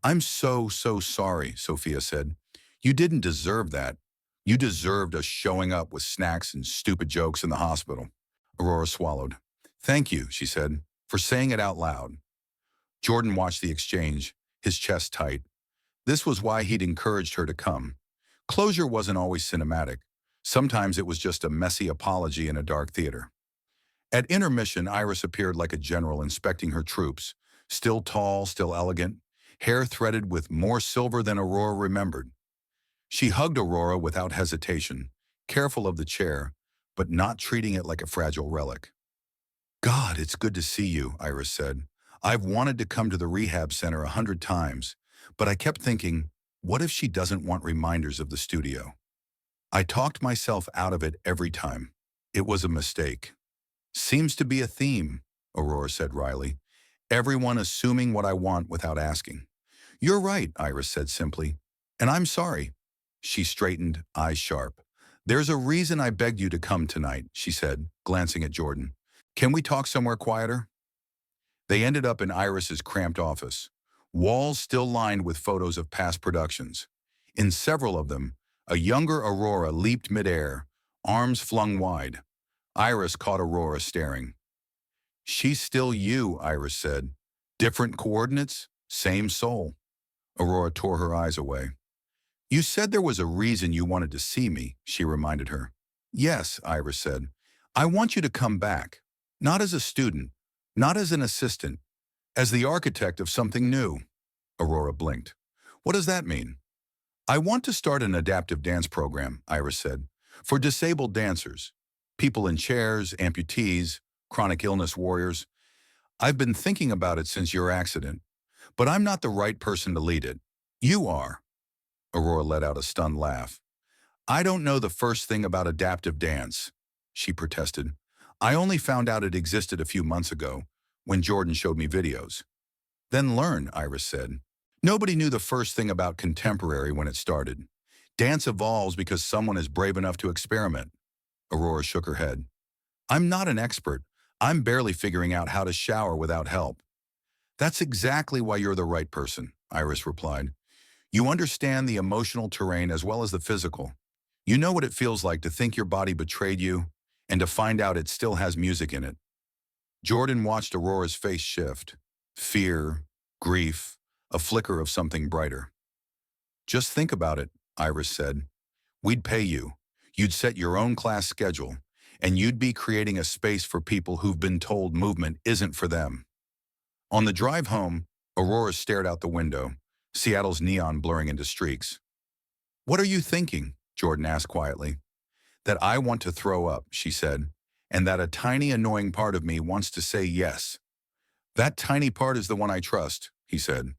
"I'm so sorry," Sophia said. "You didn't deserve that. You deserved us showing up with snacks and stupid jokes in the hospital." Aurora swallowed. "Thank you," she said, "for saying it out loud." Jordan watched the exchange, his chest tight. This was why he'd encouraged her to come. Closure wasn't always cinematic. Sometimes it was just a messy apology in a dark theater. At intermission, Iris appeared like a general inspecting her troops, still tall, still elegant, hair threaded with more silver than Aurora remembered. She hugged Aurora without hesitation, careful of the chair, but not treating it like a fragile relic. "God, it's good to see you," Iris said. "I've wanted to come to the rehab center 100 times, but I kept thinking, what if she doesn't want reminders of the studio? I talked myself out of it every time. It was a mistake." "Seems to be a theme," Aurora said wryly. "Everyone assuming what I want without asking." "You're right," Iris said simply. "And I'm sorry." She straightened, eyes sharp. "There's a reason I begged you to come tonight," she said, glancing at Jordan. "Can we talk somewhere quieter?" They ended up in Iris's cramped office, walls still lined with photos of past productions. In several of them, a younger Aurora leaped midair, arms flung wide. Iris caught Aurora staring. "She's still you," Iris said. "Different coordinates, same soul." Aurora tore her eyes away. "You said there was a reason you wanted to see me," she reminded her. "Yes," Iris said. "I want you to come back. Not as a student, not as an assistant, as the architect of something new." Aurora blinked. "What does that mean?" "I want to start an adaptive dance program," Iris said, "for disabled dancers, people in chairs, amputees, chronic illness warriors. I've been thinking about it since your accident, but I'm not the right person to lead it. You are." Aurora let out a stunned laugh. "I don't know the first thing about adaptive dance," she protested. "I only found out it existed a few months ago, when Jordan showed me videos." "Then learn," Iris said. "Nobody knew the first thing about contemporary when it started. Dance evolves because someone is brave enough to experiment." Aurora shook her head. "I'm not an expert. I'm barely figuring out how to shower without help." "That's exactly why you're the right person," Iris replied. "You understand the emotional terrain as well as the physical. You know what it feels like to think your body betrayed you and to find out it still has music in it." Jordan watched Aurora's face shift. Fear, grief, a flicker of something brighter. "Just think about it," Iris said. "We'd pay you. You'd set your own class schedule, and you'd be creating a space for people who've been told movement isn't for them." On the drive home, Aurora stared out the window, Seattle's neon blurring into streaks. "What are you thinking?" Jordan asked quietly. "That I want to throw up," she said, "and that a tiny annoying part of me wants to say yes." "That tiny part is the one I trust," he said.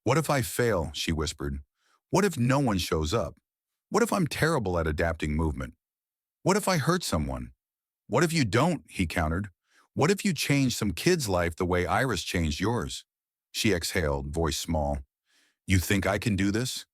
What if I fail?" she whispered. "What if no one shows up? What if I'm terrible at adapting movement? What if I hurt someone?" "What if you don't?" he countered. "What if you change some kid's life the way Iris changed yours?" She exhaled, voice small. "You think I can do this?"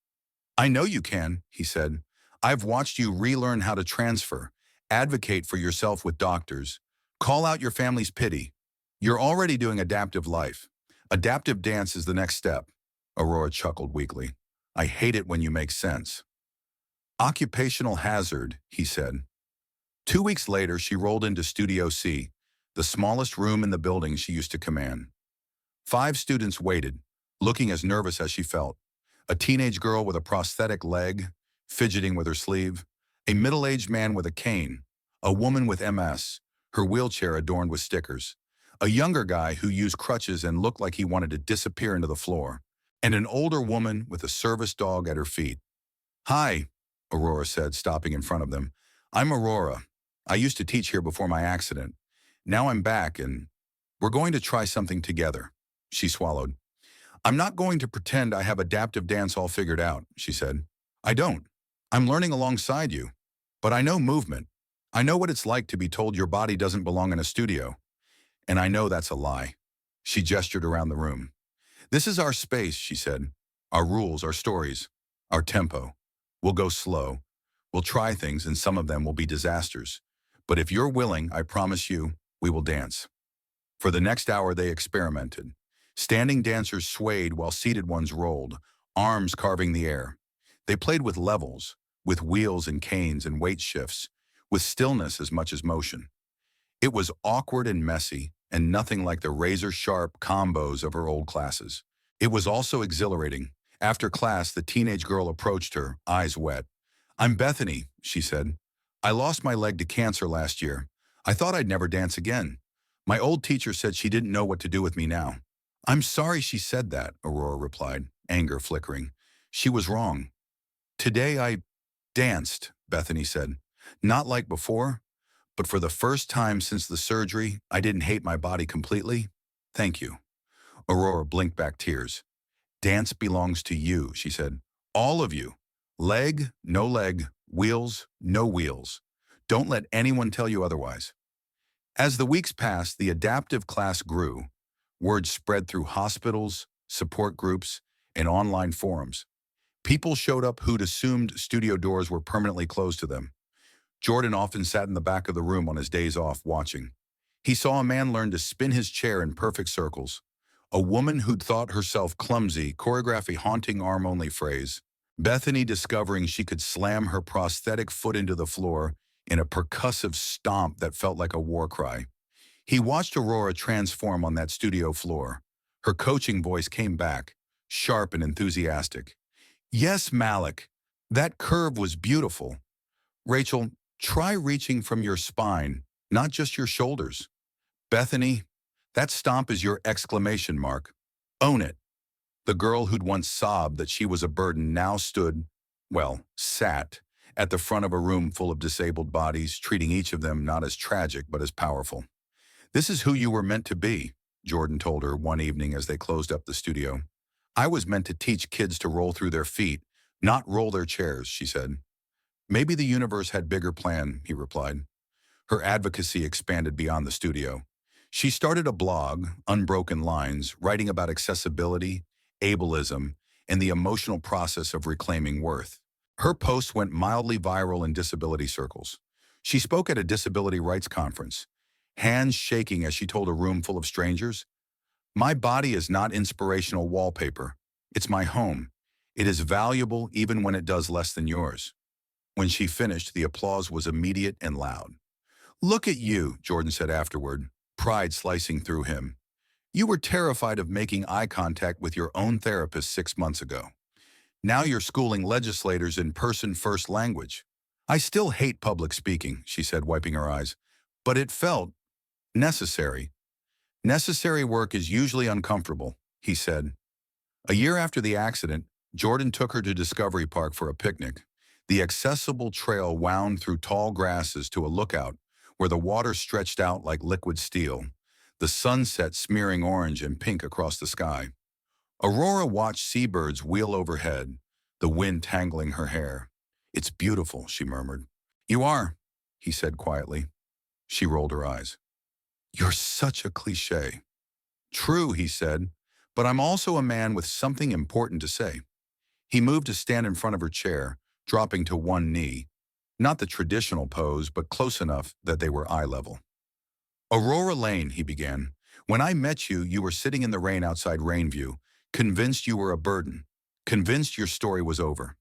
"I know you can," he said. "I've watched you relearn how to transfer, advocate for yourself with doctors, call out your family's pity. You're already doing adaptive life. Adaptive dance is the next step." Aurora chuckled weakly. "I hate it when you make sense." "Occupational hazard," he said. 2 weeks later, she rolled into Studio C, the smallest room in the building she used to command. 5 students waited, looking as nervous as she felt. A teenage girl with a prosthetic leg, fidgeting with her sleeve, a middle-aged man with a cane, a woman with MS, her wheelchair adorned with stickers, a younger guy who used crutches and looked like he wanted to disappear into the floor, and an older woman with a service dog at her feet. "Hi," Aurora said, stopping in front of them. "I'm Aurora. I used to teach here before my accident. Now I'm back, and we're going to try something together." She swallowed. "I'm not going to pretend I have adaptive dance all figured out," she said. "I don't. I'm learning alongside you. But I know movement. I know what it's like to be told your body doesn't belong in a studio. And I know that's a lie." She gestured around the room. "This is our space," she said. "Our rules, our stories, our tempo. We'll go slow. We'll try things, and some of them will be disasters. But if you're willing, I promise you, we will dance." For the next hour, they experimented. Standing dancers swayed while seated ones rolled, arms carving the air. They played with levels, with wheels and canes and weight shifts, with stillness as much as motion. It was awkward and messy, and nothing like the razor-sharp combos of her old classes. It was also exhilarating. After class, the teenage girl approached her, eyes wet. "I'm Bethany," she said. "I lost my leg to cancer last year. I thought I'd never dance again. My old teacher said she didn't know what to do with me now." "I'm sorry she said that," Aurora replied, anger flickering. "She was wrong. Today I danced," Bethany said. "Not like before, but for the first time since the surgery, I didn't hate my body completely. Thank you." Aurora blinked back tears. "Dance belongs to you," she said. "All of you. Leg, no leg, wheels, no wheels. Don't let anyone tell you otherwise." As the weeks passed, the adaptive class grew. Word spread through hospitals, support groups, and online forums. People showed up who'd assumed studio doors were permanently closed to them. Jordan often sat in the back of the room on his days off watching. He saw a man learn to spin his chair in perfect circles. A woman who'd thought herself clumsy choreograph a haunting arm-only phrase. Bethany discovering she could slam her prosthetic foot into the floor in a percussive stomp that felt like a war cry. He watched Aurora transform on that studio floor. Her coaching voice came back, sharp and enthusiastic. "Yes, Malik, that curve was beautiful. Rachel, try reaching from your spine, not just your shoulders. Bethany, that stomp is your exclamation mark. Own it." The girl who'd once sobbed that she was a burden now stood, well, sat, at the front of a room full of disabled bodies, treating each of them not as tragic but as powerful. "This is who you were meant to be," Jordan told her one evening as they closed up the studio. "I was meant to teach kids to roll through their feet, not roll their chairs," she said. "Maybe the universe had bigger plan," he replied. Her advocacy expanded beyond the studio. She started a blog, Unbroken Lines, writing about accessibility, ableism, and the emotional process of reclaiming worth. Her posts went mildly viral in disability circles. She spoke at a disability rights conference, hands shaking as she told a room full of strangers, "My body is not inspirational wallpaper. It's my home. It is valuable even when it does less than yours." When she finished, the applause was immediate and loud. "Look at you," Jordan said afterward, pride slicing through him. "You were terrified of making eye contact with your own therapist 6 months ago. Now you're schooling legislators in person-first language." "I still hate public speaking," she said, wiping her eyes, "but it felt necessary." "Necessary work is usually uncomfortable," he said. A year after the accident, Jordan took her to Discovery Park for a picnic. The accessible trail wound through tall grasses to a lookout where the water stretched out like liquid steel, the sunset smearing orange and pink across the sky. Aurora watched seabirds wheel overhead, the wind tangling her hair. "It's beautiful," she murmured. "You are," he said quietly. She rolled her eyes. "You're such a cliché." "True," he said, "but I'm also a man with something important to say." He moved to stand in front of her chair, dropping to one knee, not the traditional pose, but close enough that they were eye level. "Aurora Lane," he began, "when I met you, you were sitting in the rain outside Rainview, convinced you were a burden, convinced your story was over."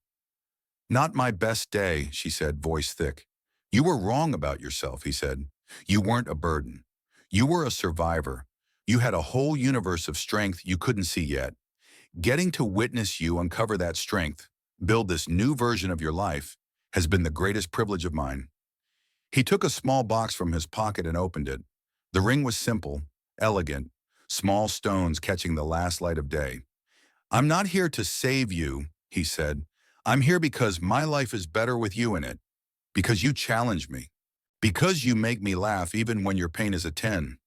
"Not my best day," she said, voice thick. "You were wrong about yourself," he said. "You weren't a burden. You were a survivor. You had a whole universe of strength you couldn't see yet. Getting to witness you uncover that strength, build this new version of your life, has been the greatest privilege of mine." He took a small box from his pocket and opened it. The ring was simple, elegant, small stones catching the last light of day. "I'm not here to save you," he said. "I'm here because my life is better with you in it. Because you challenge me. Because you make me laugh even when your pain is a 10.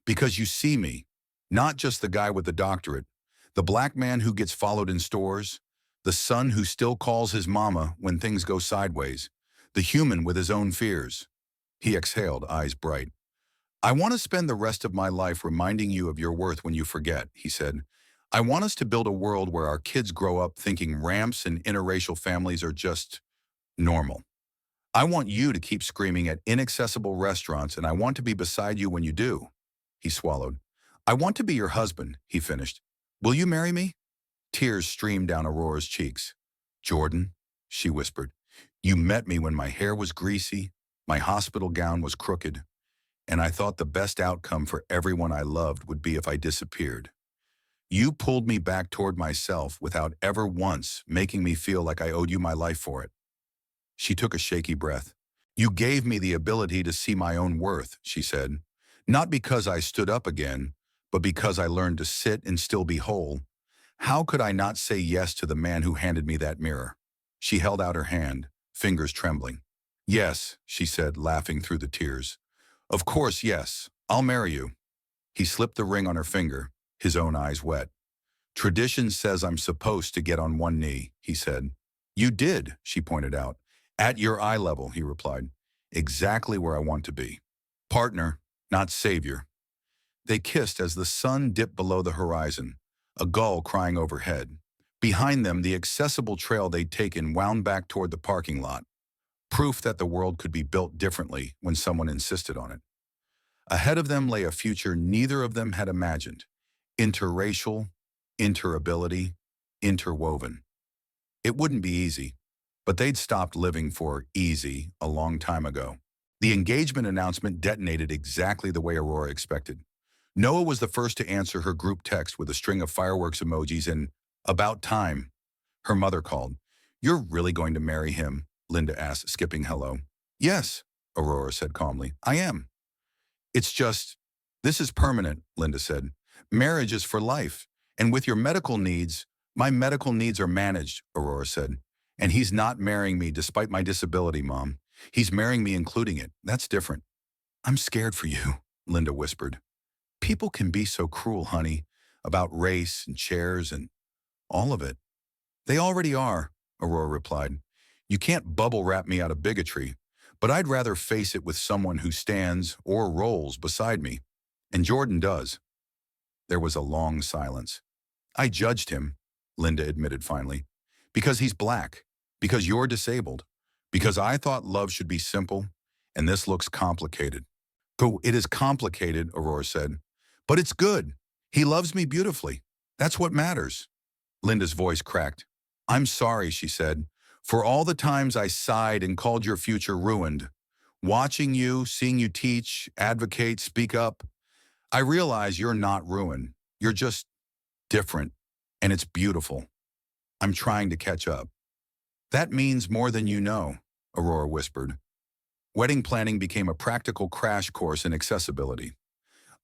Because you see me, not just the guy with the doctorate, the black man who gets followed in stores, the son who still calls his mama when things go sideways, the human with his own fears." He exhaled, eyes bright. "I want to spend the rest of my life reminding you of your worth when you forget," he said. "I want us to build a world where our kids grow up thinking ramps and interracial families are just normal. I want you to keep screaming at inaccessible restaurants, and I want to be beside you when you do." He swallowed. "I want to be your husband," he finished. "Will you marry me?" Tears streamed down Aurora's cheeks. "Jordan," she whispered, "you met me when my hair was greasy, my hospital gown was crooked, and I thought the best outcome for everyone I loved would be if I disappeared. You pulled me back toward myself without ever once making me feel like I owed you my life for it." She took a shaky breath. "You gave me the ability to see my own worth," she said. "Not because I stood up again, but because I learned to sit and still be whole. How could I not say yes to the man who handed me that mirror?" She held out her hand, fingers trembling. "Yes," she said, laughing through the tears. "Of course, yes. I'll marry you." He slipped the ring on her finger, his own eyes wet. "Tradition says I'm supposed to get on one knee," he said. "You did," she pointed out. "At your eye level," he replied. "Exactly where I want to be. Partner, not savior." They kissed as the sun dipped below the horizon, a gull crying overhead. Behind them, the accessible trail they'd taken wound back toward the parking lot, proof that the world could be built differently when someone insisted on it. Ahead of them lay a future neither of them had imagined: interracial, interability, interwoven. It wouldn't be easy, but they'd stopped living for easy a long time ago. The engagement announcement detonated exactly the way Aurora expected. Noah was the first to answer her group text with a string of fireworks emojis and "about time." Her mother called. "You're really going to marry him?" Linda asked, skipping hello. "Yes," Aurora said calmly. "I am." "It's just, this is permanent," Linda said. "Marriage is for life. And with your medical needs, my medical needs are managed," Aurora said. "And he's not marrying me despite my disability, Mom. He's marrying me including it. That's different." "I'm scared for you," Linda whispered. "People can be so cruel, honey, about race and chairs and all of it." "They already are," Aurora replied. "You can't bubble wrap me out of bigotry, but I'd rather face it with someone who stands or rolls beside me. And Jordan does." There was a long silence. "I judged him," Linda admitted finally, "because he's black, because you're disabled, because I thought love should be simple, and this looks complicated." "Oh, it is complicated," Aurora said, "but it's good. He loves me beautifully. That's what matters." Linda's voice cracked. "I'm sorry," she said, "for all the times I sighed and called your future ruined. Watching you, seeing you teach, advocate, speak up, I realize you're not ruined. You're just different, and it's beautiful. I'm trying to catch up." "That means more than you know," Aurora whispered. Wedding planning became a practical crash course in accessibility.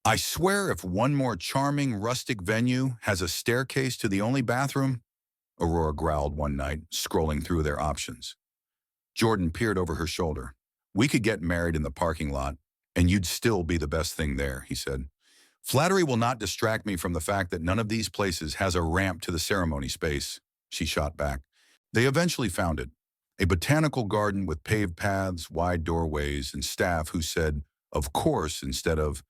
"I swear if one more charming, rustic venue has a staircase to the only bathroom," Aurora growled one night, scrolling through their options. Jordan peered over her shoulder. "We could get married in the parking lot, and you'd still be the best thing there," he said. "Flattery will not distract me from the fact that none of these places has a ramp to the ceremony space," she shot back. They eventually found it, a botanical garden with paved paths, wide doorways, and staff who said, "of course," instead of,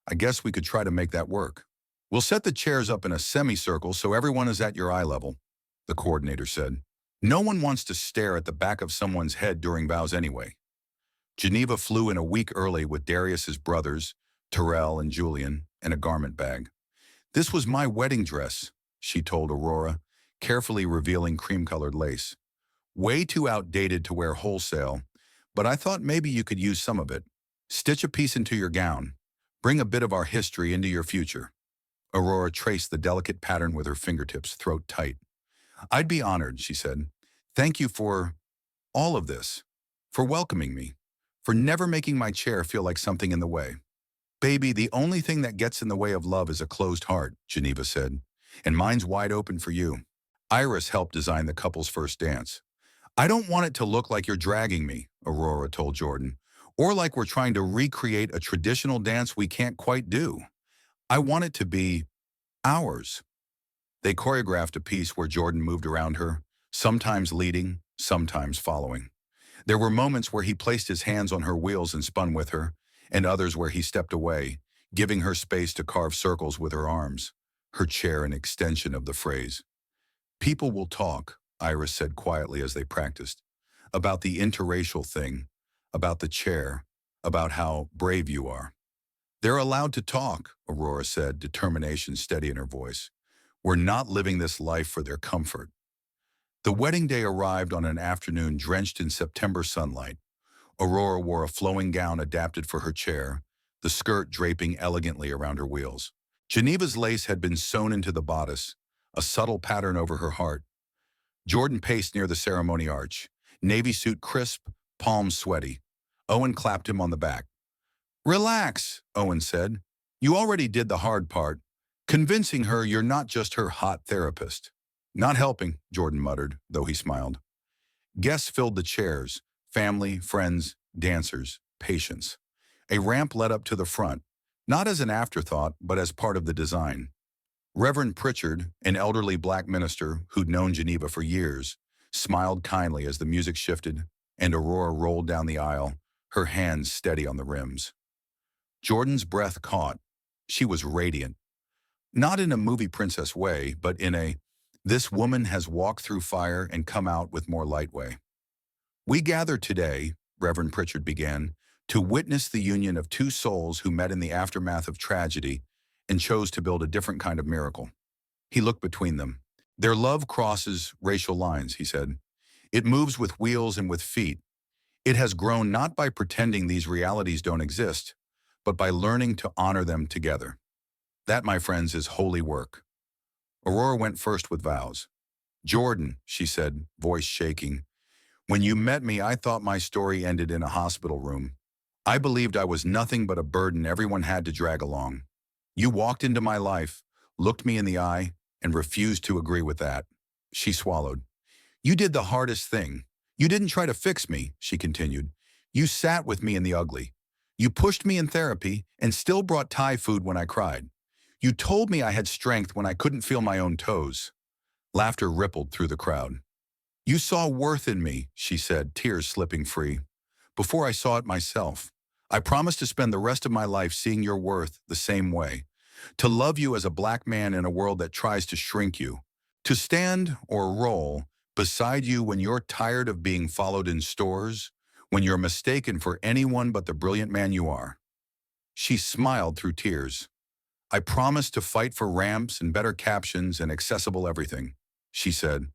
"I guess we could try to make that work." "We'll set the chairs up in a semicircle so everyone is at your eye level," the coordinator said. "No one wants to stare at the back of someone's head during vows anyway." Geneva flew in a week early with Darius's brothers, Terrell and Julian, and a garment bag. "This was my wedding dress," she told Aurora, carefully revealing cream-colored lace. "Way too outdated to wear wholesale, but I thought maybe you could use some of it. Stitch a piece into your gown. Bring a bit of our history into your future." Aurora traced the delicate pattern with her fingertips, throat tight. "I'd be honored," she said. "Thank you for all of this, for welcoming me, for never making my chair feel like something in the way. Baby, the only thing that gets in the way of love is a closed heart, Geneva said, and mine's wide open for you. Iris helped design the couple's first dance. I don't want it to look like you're dragging me, Aurora told Jordan, or like we're trying to recreate a traditional dance we can't quite do. I want it to be ours. They choreographed a piece where Jordan moved around her, sometimes leading, sometimes following. There were moments where he placed his hands on her wheels and spun with her, and others where he stepped away, giving her space to carve circles with her arms, her chair an extension of the phrase. People will talk, Iris said quietly as they practiced, about the interracial thing, about the chair, about how brave you are. They're allowed to talk, Aurora said, determination steady in her voice. We're not living this life for their comfort. The wedding day arrived on an afternoon drenched in September sunlight. Aurora wore a flowing gown adapted for her chair, the skirt draping elegantly around her wheels. Geneva's lace had been sewn into the bodice, a subtle pattern over her heart. Jordan paced near the ceremony arch, navy suit crisp, palms sweaty. Owen clapped him on the back. Relax, Owen said. You already did the hard part, convincing her you're not just her hot therapist. Not helping, Jordan muttered, though he smiled. Guests filled the chairs, family, friends, dancers, patients. A ramp led up to the front, not as an afterthought, but as part of the design. Reverend Pritchard, an elderly black minister who'd known Geneva for years, smiled kindly as the music shifted and Aurora rolled down the aisle, her hands steady on the rims. Jordan's breath caught. She was radiant. Not in a movie princess way, but in a, this woman has walked through fire and come out with more light way. We gather today, Reverend Pritchard began, to witness the union of two souls who met in the aftermath of tragedy and chose to build a different kind of miracle. He looked between them. Their love crosses racial lines, he said. It moves with wheels and with feet. It has grown not by pretending these realities don't exist, but by learning to honor them together. That, my friends, is holy work. Aurora went first with vows. Jordan, she said, voice shaking, when you met me, I thought my story ended in a hospital room. I believed I was nothing but a burden everyone had to drag along. You walked into my life, looked me in the eye, and refused to agree with that. She swallowed. You did the hardest thing. You didn't try to fix me, she continued. You sat with me in the ugly. You pushed me in therapy and still brought Thai food when I cried. You told me I had strength when I couldn't feel my own toes. Laughter rippled through the crowd. You saw worth in me, she said, tears slipping free. Before I saw it myself, I promised to spend the rest of my life seeing your worth the same way, to love you as a black man in a world that tries to shrink you, to stand or roll beside you when you're tired of being followed in stores, when you're mistaken for anyone but the brilliant man you are. She smiled through tears. I promised to fight for ramps and better captions and accessible everything, she said.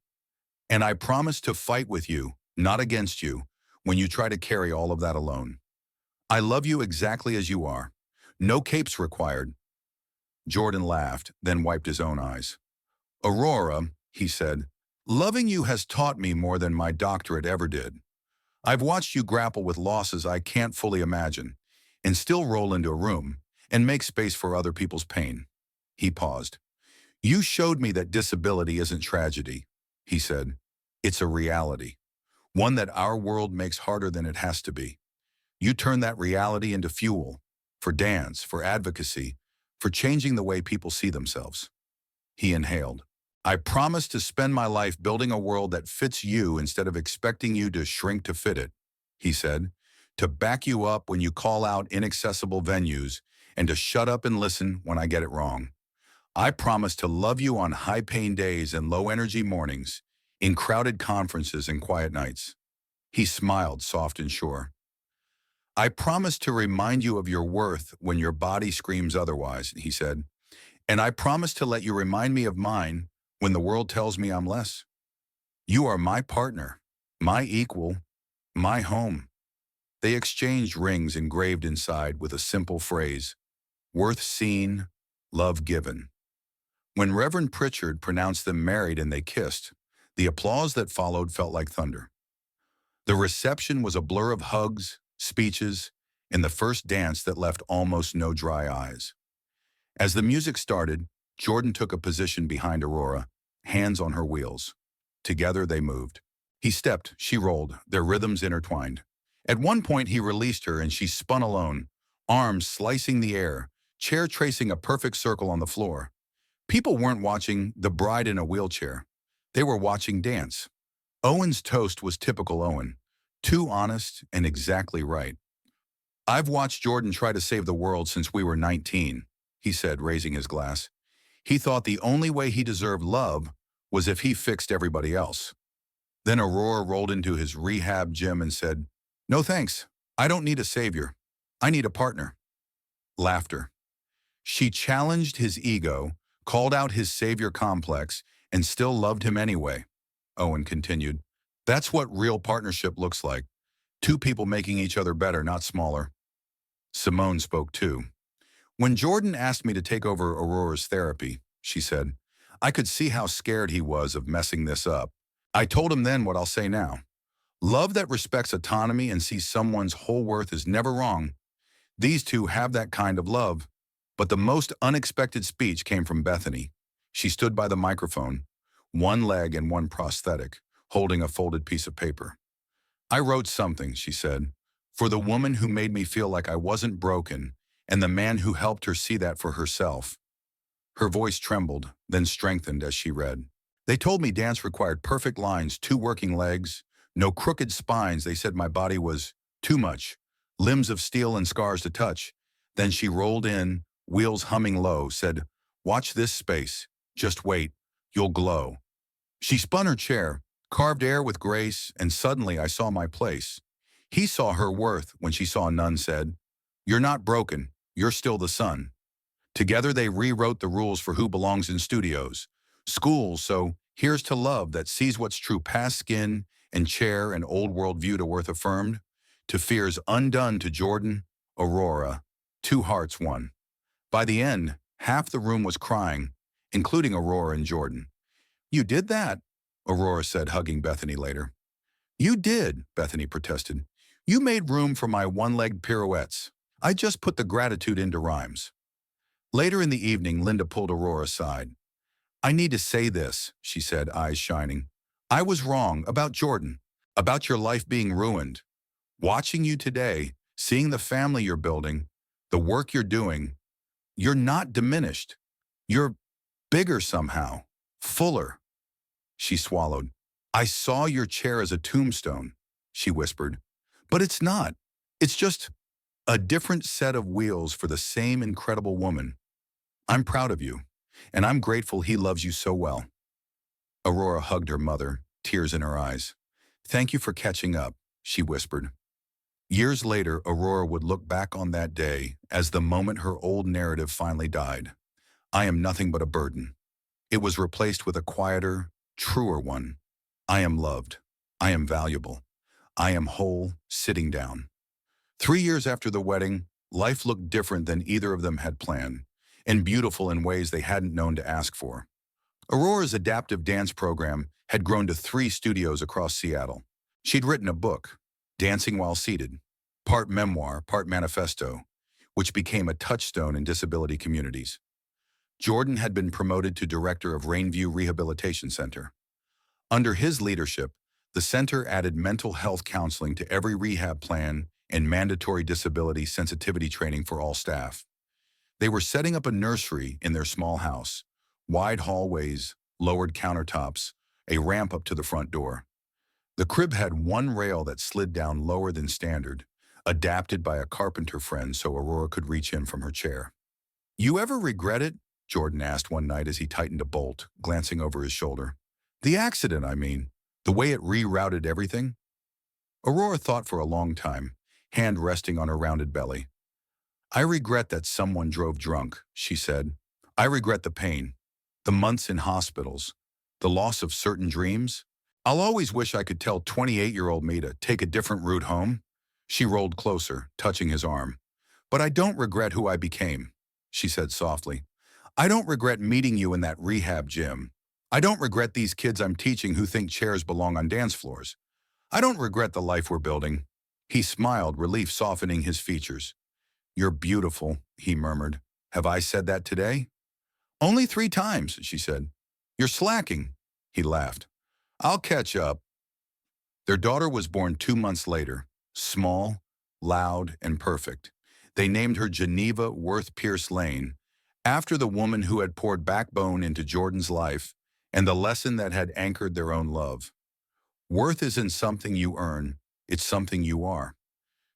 And I promise to fight with you, not against you, when you try to carry all of that alone. I love you exactly as you are. No capes required. Jordan laughed, then wiped his own eyes. Aurora, he said, loving you has taught me more than my doctorate ever did. I've watched you grapple with losses I can't fully imagine, and still roll into a room and make space for other people's pain. He paused. You showed me that disability isn't tragedy, he said. It's a reality, one that our world makes harder than it has to be. You turn that reality into fuel, for dance, for advocacy, for changing the way people see themselves. He inhaled. I promise to spend my life building a world that fits you instead of expecting you to shrink to fit it, he said, to back you up when you call out inaccessible venues and to shut up and listen when I get it wrong. I promise to love you on high-pain days and low-energy mornings, in crowded conferences and quiet nights. He smiled, soft and sure. I promise to remind you of your worth when your body screams otherwise, he said. And I promise to let you remind me of mine when the world tells me I'm less. You are my partner, my equal, my home. They exchanged rings engraved inside with a simple phrase, worth seen, love given. When Reverend Pritchard pronounced them married and they kissed, the applause that followed felt like thunder. The reception was a blur of hugs, speeches, and the first dance that left almost no dry eyes. As the music started, Jordan took a position behind Aurora, hands on her wheels. Together they moved. He stepped, she rolled, their rhythms intertwined. At one point he released her and she spun alone, arms slicing the air, chair tracing a perfect circle on the floor. People weren't watching the bride in a wheelchair. They were watching dance. Owen's toast was typical Owen. Too honest and exactly right. "I've watched Jordan try to save the world since we were 19, he said, raising his glass. He thought the only way he deserved love was if he fixed everybody else. Then Aurora rolled into his rehab gym and said, "No thanks, I don't need a savior. I need a partner." Laughter. She challenged his ego, called out his savior complex, and still loved him anyway. Owen continued, "That's what real partnership looks like. Two people making each other better, not smaller." Simone spoke too. "When Jordan asked me to take over Aurora's therapy," she said, "I could see how scared he was of messing this up. I told him then what I'll say now. Love that respects autonomy and sees someone's whole worth is never wrong. These two have that kind of love." But the most unexpected speech came from Bethany. She stood by the microphone, one leg and one prosthetic, holding a folded piece of paper. "I wrote something," she said, "for the woman who made me feel like I wasn't broken and the man who helped her see that for herself." Her voice trembled, then strengthened as she read. "They told me dance required perfect lines, two working legs, no crooked spines. They said my body was too much, limbs of steel and scars to touch." Then she rolled in, wheels humming low, said, "Watch this space. Just wait. You'll glow." She spun her chair, carved air with grace, and suddenly I saw my place. He saw her worth when she saw none, said, "You're not broken. You're still the sun." Together they rewrote the rules for who belongs in studios, schools, so here's to love that sees what's true past skin and chair and old world view to worth affirmed, to fears undone to Jordan, Aurora, two hearts one. By the end, half the room was crying, including Aurora and Jordan. "You did that," Aurora said, hugging Bethany later. "You did," Bethany protested. "You made room for my one-legged pirouettes. I just put the gratitude into rhymes." Later in the evening, Linda pulled Aurora aside. "I need to say this," she said, eyes shining. "I was wrong about Jordan, about your life being ruined. Watching you today, seeing the family you're building, the work you're doing, you're not diminished. You're bigger somehow, fuller." She swallowed. "I saw your chair as a tombstone," she whispered. "But it's not. It's just a different set of wheels for the same incredible woman. I'm proud of you, and I'm grateful he loves you so well." Aurora hugged her mother, tears in her eyes. "Thank you for catching up," she whispered. Years later, Aurora would look back on that day as the moment her old narrative finally died. "I am nothing but a burden." It was replaced with a quieter, truer one. "I am loved. I am valuable. I am whole, sitting down." 3 years after the wedding, life looked different than either of them had planned, and beautiful in ways they hadn't known to ask for. Aurora's adaptive dance program had grown to 3 studios across Seattle. She'd written a book, Dancing While Seated, part memoir, part manifesto, which became a touchstone in disability communities. Jordan had been promoted to director of Rainview Rehabilitation Center. Under his leadership, the center added mental health counseling to every rehab plan and mandatory disability sensitivity training for all staff. They were setting up a nursery in their small house, wide hallways, lowered countertops, a ramp up to the front door. The crib had one rail that slid down lower than standard, adapted by a carpenter friend so Aurora could reach in from her chair. "You ever regret it?" Jordan asked one night as he tightened a bolt, glancing over his shoulder. "The accident, I mean. The way it rerouted everything?" Aurora thought for a long time, hand resting on her rounded belly. "I regret that someone drove drunk," she said. "I regret the pain, the months in hospitals, the loss of certain dreams. I'll always wish I could tell 28-year-old me to take a different route home." She rolled closer, touching his arm. "But I don't regret who I became," she said softly. "I don't regret meeting you in that rehab gym. I don't regret these kids I'm teaching who think chairs belong on dance floors. I don't regret the life we're building." He smiled, relief softening his features. "You're beautiful," he murmured. "Have I said that today?" "Only 3 times," she said. "You're slacking." He laughed. "I'll catch up." Their daughter was born 2 months later, small, loud, and perfect. They named her Geneva Worth Pierce Lane, after the woman who had poured backbone into Jordan's life and the lesson that had anchored their own love. Worth isn't something you earn, it's something you are.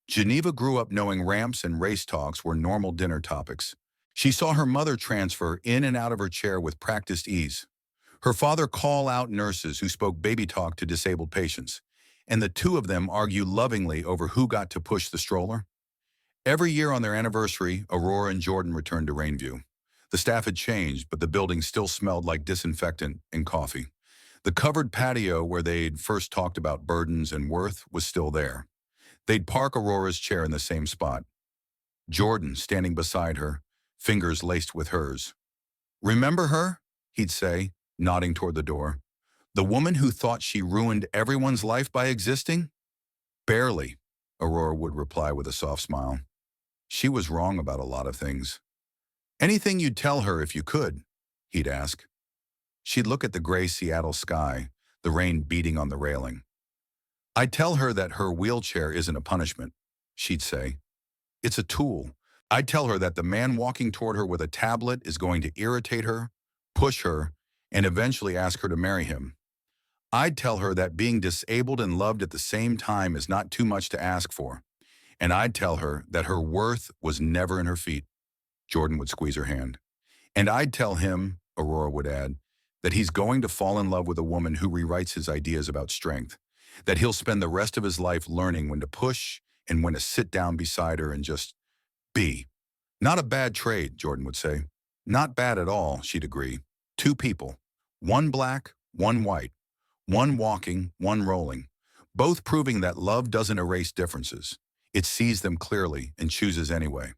Geneva grew up knowing ramps and race talks were normal dinner topics. She saw her mother transfer in and out of her chair with practiced ease. Her father call out nurses who spoke baby talk to disabled patients, and the two of them argue lovingly over who got to push the stroller. Every year on their anniversary, Aurora and Jordan returned to Rainview. The staff had changed, but the building still smelled like disinfectant and coffee. The covered patio where they'd first talked about burdens and worth was still there. They'd park Aurora's chair in the same spot. Jordan, standing beside her, fingers laced with hers. "Remember her?" he'd say, nodding toward the door. "The woman who thought she ruined everyone's life by existing?" "Barely," Aurora would reply with a soft smile. "She was wrong about a lot of things." "Anything you'd tell her if you could?" he'd ask. She'd look at the gray Seattle sky, the rain beating on the railing. "I'd tell her that her wheelchair isn't a punishment," she'd say. "It's a tool." I'd tell her that the man walking toward her with a tablet is going to irritate her, push her, and eventually ask her to marry him. I'd tell her that being disabled and loved at the same time is not too much to ask for. And I'd tell her that her worth was never in her feet. Jordan would squeeze her hand. "And I'd tell him," Aurora would add, "that he's going to fall in love with a woman who rewrites his ideas about strength, that he'll spend the rest of his life learning when to push and when to sit down beside her and just be." "Not a bad trade," Jordan would say. "Not bad at all," she'd agree. "Two people. One black, one white. One walking, one rolling. Both proving that love doesn't erase differences. It sees them clearly and chooses anyway."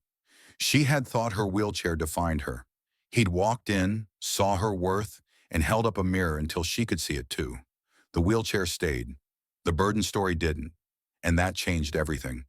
She had thought her wheelchair defined her. He'd walked in, saw her worth, and held up a mirror until she could see it too. The wheelchair stayed. The burden story didn't. And that changed everything.